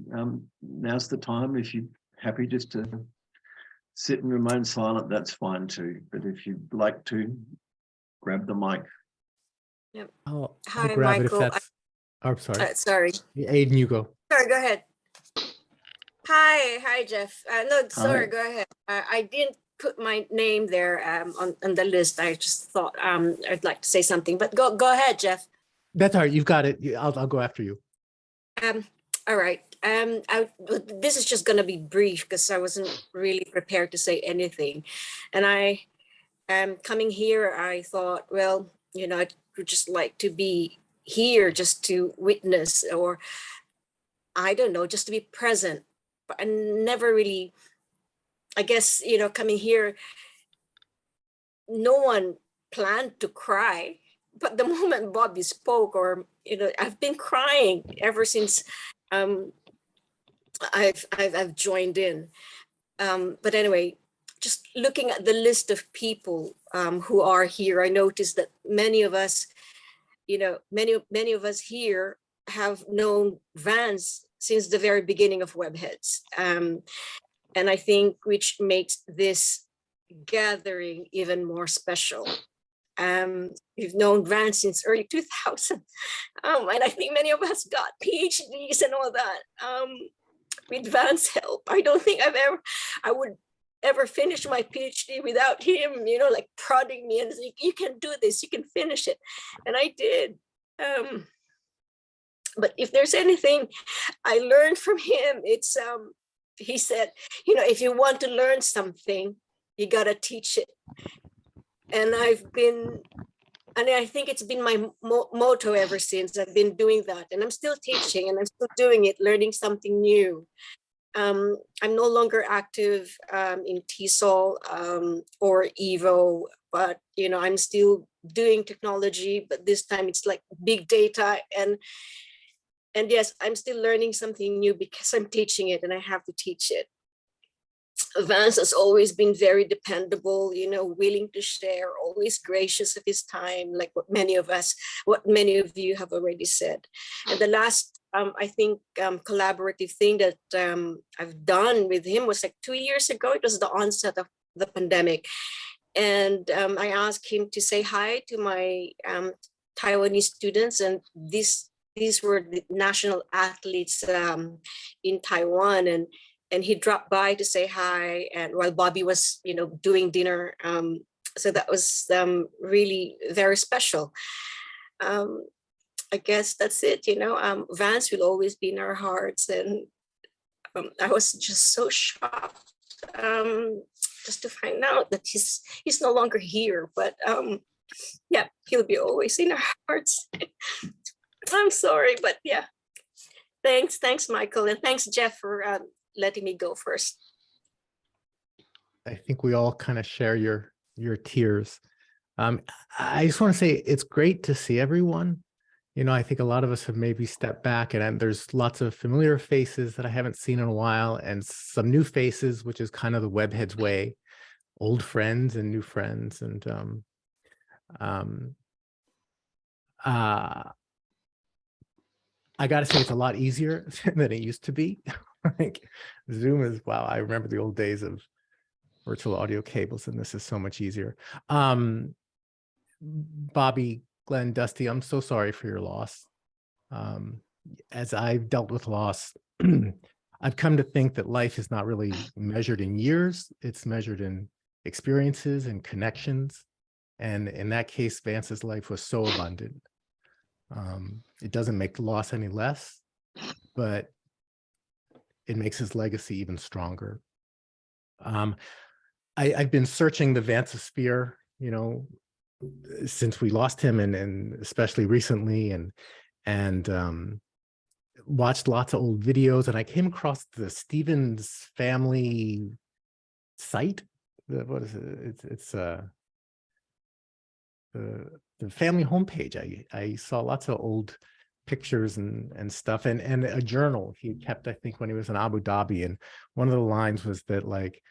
Speaker 1: now's the time. If you're happy just to sit and remain silent, that's fine too. But if you'd like to, grab the mic.
Speaker 3: Yep.
Speaker 19: I'll
Speaker 3: Hi,
Speaker 19: grab
Speaker 3: Michael.
Speaker 19: it if that's. Oh, sorry.
Speaker 3: Sorry.
Speaker 19: Aiden, you go.
Speaker 3: Sorry, go ahead. Hi, Jeff. No, sorry,
Speaker 1: Hi.
Speaker 3: go ahead. I didn't put my name there on the list. I just thought I'd like to say something, but go ahead, Jeff.
Speaker 19: That's all right. You've got it. I'll go after you.
Speaker 3: All right. This is just going to be brief because I wasn't really prepared to say anything. And I coming here, I thought, well, you know, I'd just like to be here just to witness, or I don't know, just to be present. But I never really, I guess, you know, coming here, no one planned to cry. But the moment Bobby spoke, or, you know, I've been crying ever since I've joined in. But anyway, just looking at the list of people who are here, I noticed that many of us, you know, many of us here have known Vance since the very beginning of Webheads. And I think which makes this gathering even more special. We've known Vance since early 2000. And I think many of us got PhDs and all that with Vance's help. I don't think I would ever finish my PhD without him, you know, like prodding me and saying, you can do this, you can finish it. And I did. But if there's anything I learned from him, it's, he said, you know, if you want to learn something, you gotta teach it. And I think it's been my motto ever since. I've been doing that, and I'm still teaching, and I'm still doing it, learning something new. I'm no longer active in TESOL or EVO, but you know, I'm still doing technology, but this time it's like big data, and yes, I'm still learning something new because I'm teaching it and I have to teach it. Vance has always been very dependable, you know, willing to share, always gracious of his time, like what many of you have already said. And the last, I think, collaborative thing that I've done with him was like 2 years ago. It was the onset of the pandemic. And I asked him to say hi to my Taiwanese students, and these were the national athletes in Taiwan, and he dropped by to say hi, and while Bobby was, you know, doing dinner. So that was really very special. I guess that's it, you know. Vance will always be in our hearts, and I was just so shocked just to find out that he's no longer here, but yeah, he'll be always in our hearts. I'm sorry, but yeah. Thanks, Michael, and thanks, Jeff, for letting me go first.
Speaker 19: I think we all kind of share your tears. I just want to say it's great to see everyone. You know, I think a lot of us have maybe stepped back, and there's lots of familiar faces that I haven't seen in a while, and some new faces, which is kind of the Webheads way, old friends and new friends. And I got to say, it's a lot easier than it used to be. Like Zoom is, wow, I remember the old days of virtual audio cables, and this is so much easier. Bobby, Glenn, Dusty, I'm so sorry for your loss. As I've dealt with loss, I've come to think that life is not really measured in years. It's measured in experiences and connections. And in that case, Vance's life was so abundant. It doesn't make the loss any less, but it makes his legacy even stronger. I've been searching the Vanceosphere, you know, since we lost him, and especially recently, and watched lots of old videos, and I came across the Stevens family site. What is it? It's the family homepage. I saw lots of old pictures and stuff, and a journal he kept, I think, when he was in Abu Dhabi. And one of the lines was that, like,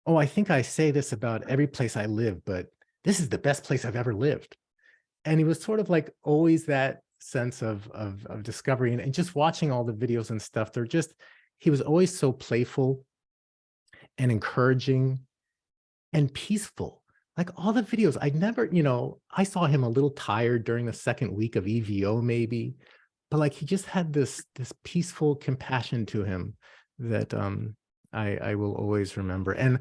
Speaker 19: oh, I think I say this about every place I live, but this is the best place I've ever lived. And he was sort of like always that sense of discovery, and just watching all the videos and stuff. He was always so playful and encouraging and peaceful. Like all the videos, I never, I saw him a little tired during the second week of EVO maybe, but like he just had this peaceful compassion to him that I will always remember. And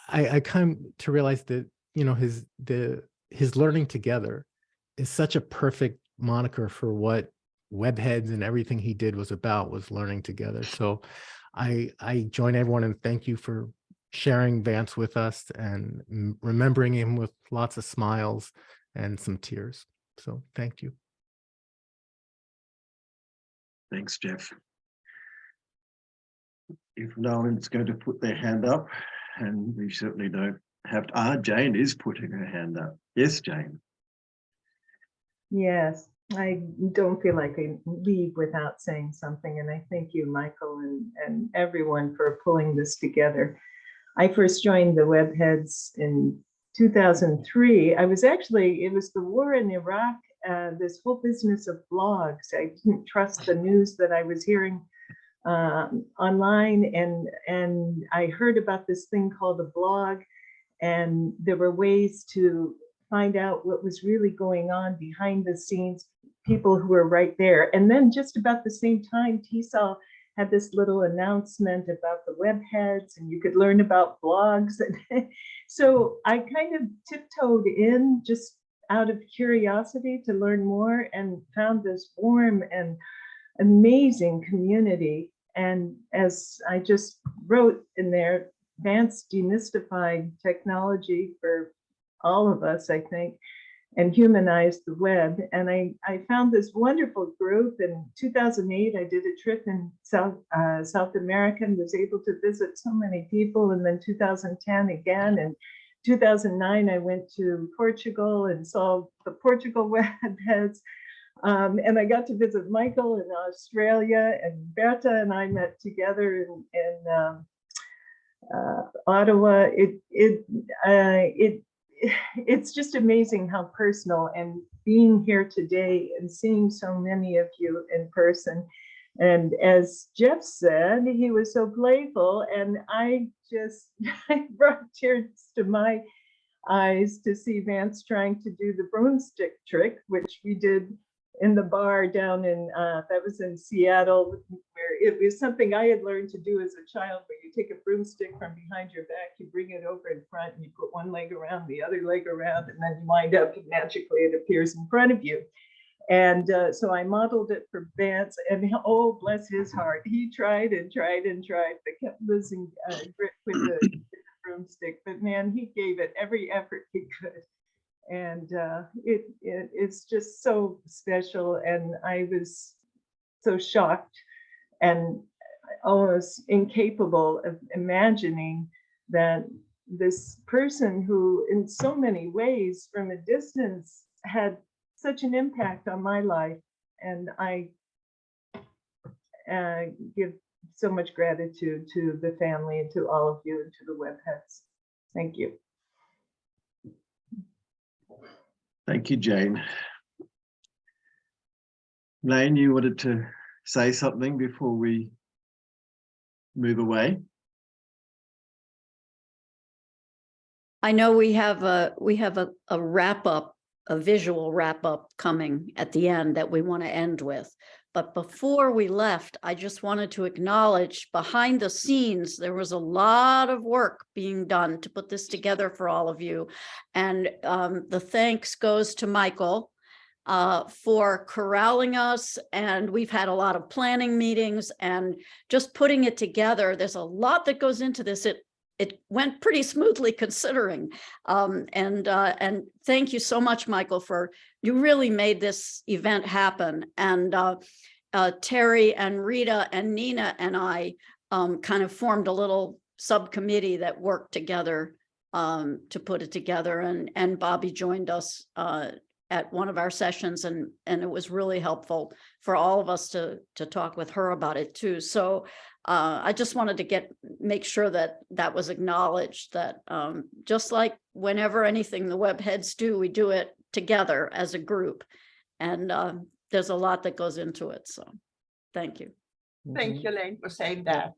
Speaker 19: I come to realize that, his learning together is such a perfect moniker for what Webheads and everything he did was about, was learning together. So I join everyone and thank you for sharing Vance with us and remembering him with lots of smiles and some tears. So thank you.
Speaker 1: Thanks, Jeff. If no one's going to put their hand up, and we certainly don't have to, Jane is putting her hand up. Yes, Jane.
Speaker 20: Yes, I don't feel like I leave without saying something, and I thank you, Michael, and everyone for pulling this together. I first joined the Webheads in 2003. It was the war in Iraq, this whole business of blogs. I didn't trust the news that I was hearing online, and I heard about this thing called a blog, and there were ways to find out what was really going on behind the scenes, people who were right there. And then just about the same time, TESOL had this little announcement about the Webheads, and you could learn about blogs. So I kind of tiptoed in just out of curiosity to learn more, and found this warm and amazing community. And as I just wrote in there, Vance demystified technology for all of us, I think, and humanized the web. And I found this wonderful group. In 2008, I did a trip in South America and was able to visit so many people. And then 2010 again, and 2009, I went to Portugal and saw the Portugal Webheads. And I got to visit Michael in Australia, and Berta and I met together in Ottawa. It's just amazing how personal, and being here today and seeing so many of you in person. And as Jeff said, he was so playful, and I brought tears to my eyes to see Vance trying to do the broomstick trick, which we did in the bar down in, that was in Seattle, where it was something I had learned to do as a child, where you take a broomstick from behind your back, you bring it over in front, and you put one leg around, the other leg around, and then you wind up, and magically it appears in front of you. And so I modeled it for Vance, and oh, bless his heart, he tried and tried and tried, but kept losing grip with the broomstick. But man, he gave it every effort he could. And it's just so special. And I was so shocked and almost incapable of imagining that this person who in so many ways from a distance had such an impact on my life. And I give so much gratitude to the family and to all of you and to the Webheads. Thank you.
Speaker 1: Thank you, Jane. Lane, you wanted to say something before we move away?
Speaker 2: I know we have a wrap up, a visual wrap up coming at the end that we want to end with. But before we left, I just wanted to acknowledge behind the scenes, there was a lot of work being done to put this together for all of you. And the thanks goes to Michael for corralling us. And we've had a lot of planning meetings and just putting it together. There's a lot that goes into this. It went pretty smoothly considering. And thank you so much, Michael, you really made this event happen. And Terry and Rita and Nina and I kind of formed a little subcommittee that worked together to put it together. And Bobby joined us at one of our sessions, and it was really helpful for all of us to talk with her about it too. So I just wanted to make sure that that was acknowledged, that just like whenever anything the web heads do, we do it together as a group. And there's a lot that goes into it. So thank you.
Speaker 17: Thank you, Elaine, for saying that.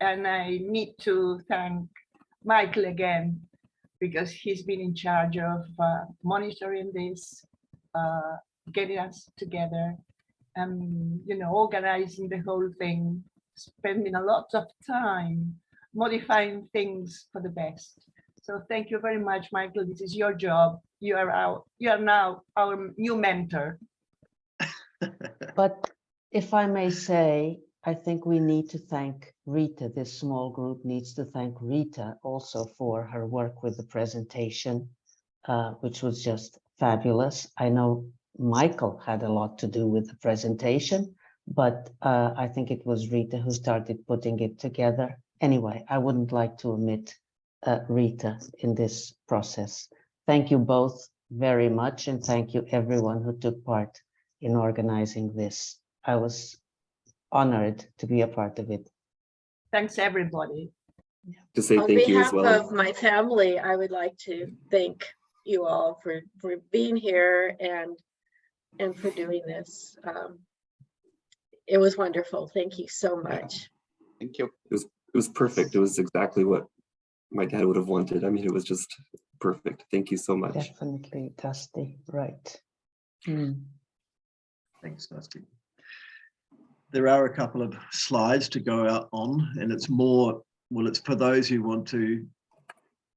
Speaker 17: And I need to thank Michael again, because he's been in charge of monitoring this, getting us together, and organizing the whole thing, spending a lot of time modifying things for the best. So thank you very much, Michael. This is your job. You are now our new mentor.
Speaker 4: But if I may say, I think we need to thank Rita. This small group needs to thank Rita also for her work with the presentation, which was just fabulous. I know Michael had a lot to do with the presentation, but I think it was Rita who started putting it together. Anyway, I wouldn't like to omit Rita in this process. Thank you both very much, and thank you everyone who took part in organizing this. I was honored to be a part of it.
Speaker 17: Thanks, everybody.
Speaker 13: To say
Speaker 3: On
Speaker 13: thank you as
Speaker 3: behalf
Speaker 13: well.
Speaker 3: of my family, I would like to thank you all for being here and for doing this. It was wonderful. Thank you so much.
Speaker 7: Thank you.
Speaker 13: It was perfect. It was exactly what my dad would have wanted. I mean, it was just perfect. Thank you so much.
Speaker 4: Definitely, Dusty. Right.
Speaker 1: Thanks, Dusty. There are a couple of slides to go out on, and it's more, well, it's for those who want to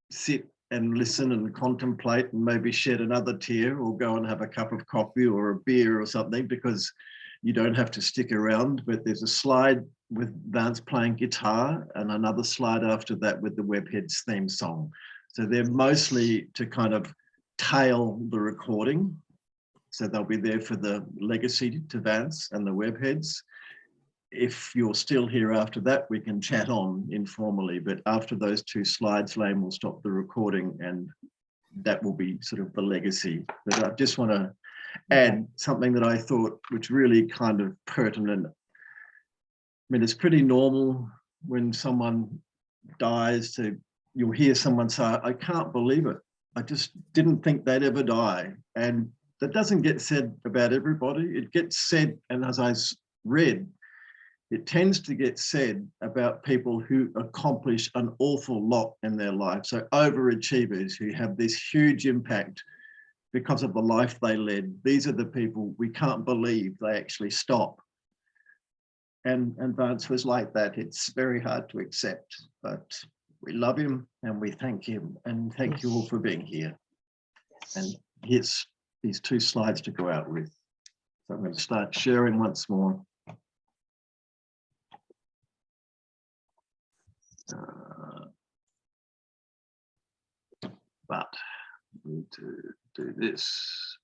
Speaker 1: sit and listen and contemplate and maybe shed another tear or go and have a cup of coffee or a beer or something, because you don't have to stick around. But there's a slide with Vance playing guitar and another slide after that with the Webheads theme song. So they're mostly to kind of tail the recording. So they'll be there for the legacy to Vance and the Webheads. If you're still here after that, we can chat on informally, but after those two slides, Lane will stop the recording and that will be sort of the legacy. But I just want to add something that I thought was really kind of pertinent. I mean, it's pretty normal when someone dies you'll hear someone say, I can't believe it. I just didn't think they'd ever die. And that doesn't get said about everybody. It gets said, and as I read, it tends to get said about people who accomplish an awful lot in their life. So overachievers who have this huge impact because of the life they led. These are the people we can't believe they actually stop. And Vance was like that. It's very hard to accept, but we love him and we thank him, and thank you all for being here. And here's these two slides to go out with. So I'm going to start sharing once more. But I need to do this.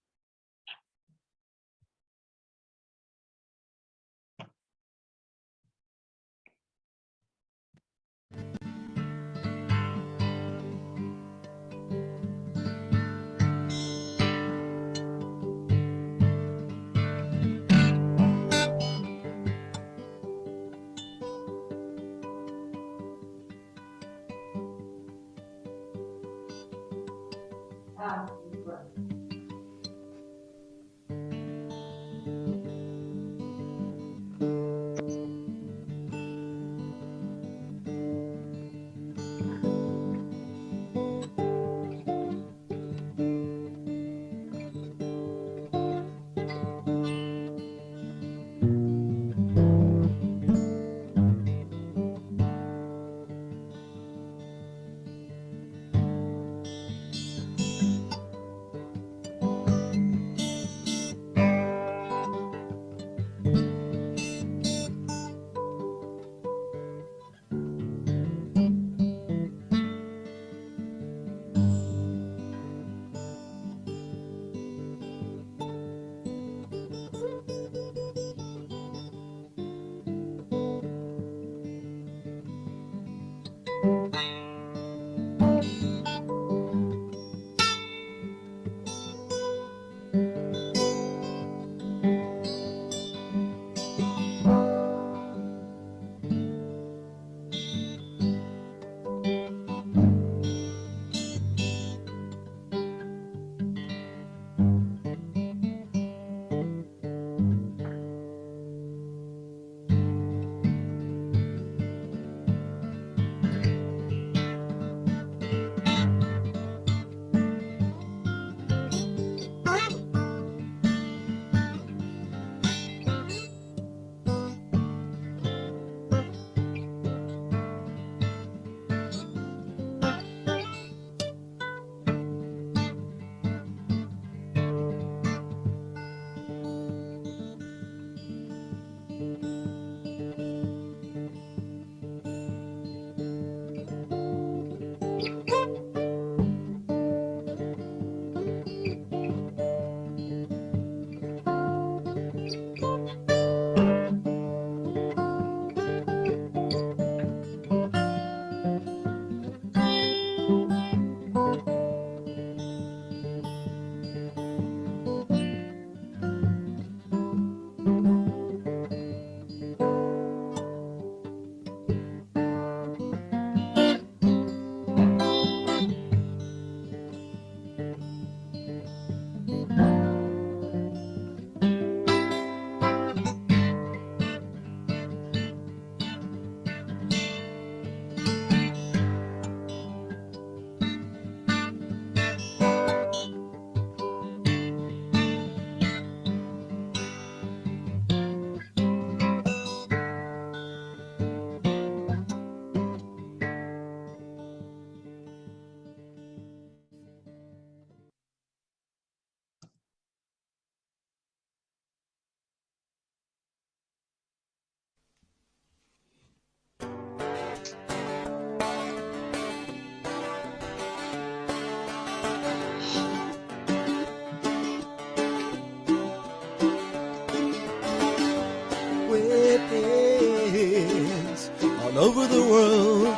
Speaker 21: all over the world.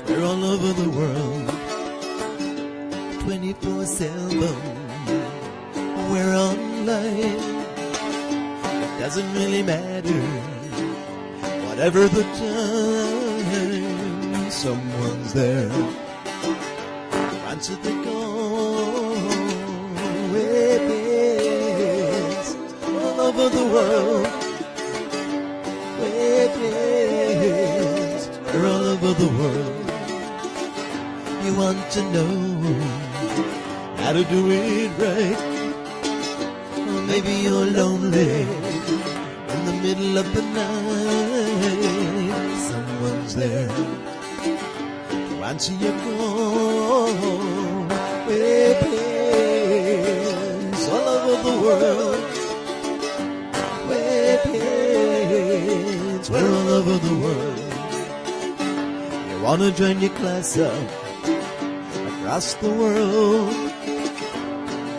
Speaker 21: We're all over the world. 24/7. We're online. It doesn't really matter. Whatever the time, someone's there. Answer the call. We're all over the world. We're all over the world. You want to know how to do it right? Or maybe you're lonely in the middle of the night. Someone's there to answer your call. We're all over the world. We're all over the world. You wanna join your class up across the world,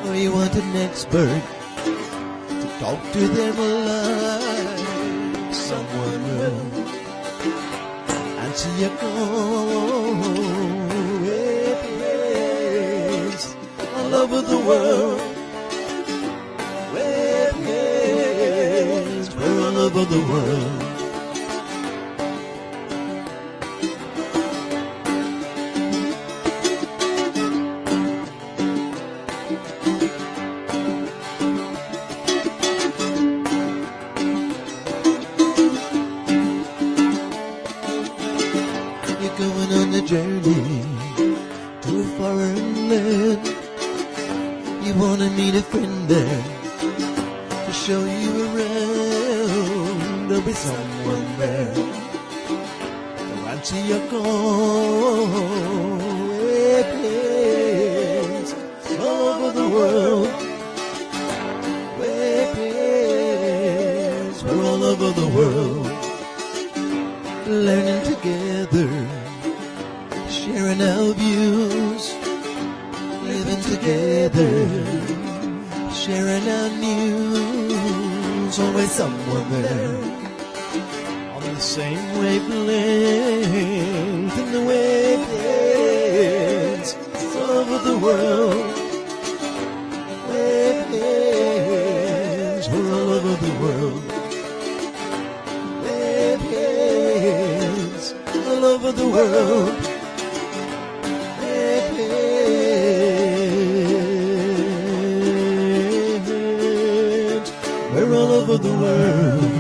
Speaker 21: or you want an expert to talk to them alive? Someone will answer your call. We're all over the world. We're all over the world. You're going on a journey to a foreign land. You wanna meet a friend there to show you around. There'll be someone there to answer your call. We're all over the world. We're all over the world. Learning together, sharing our views, living together, sharing our news. Always someone there on the same wavelength. In the waves all over the world. Waves, we're all over the world. Waves all over the world. Waves, we're all over the world.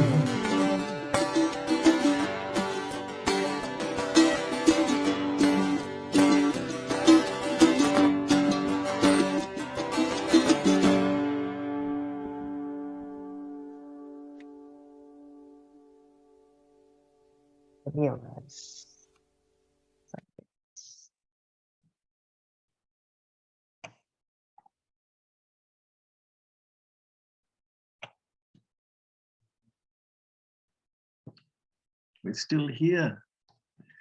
Speaker 4: Realize.
Speaker 1: We're still here.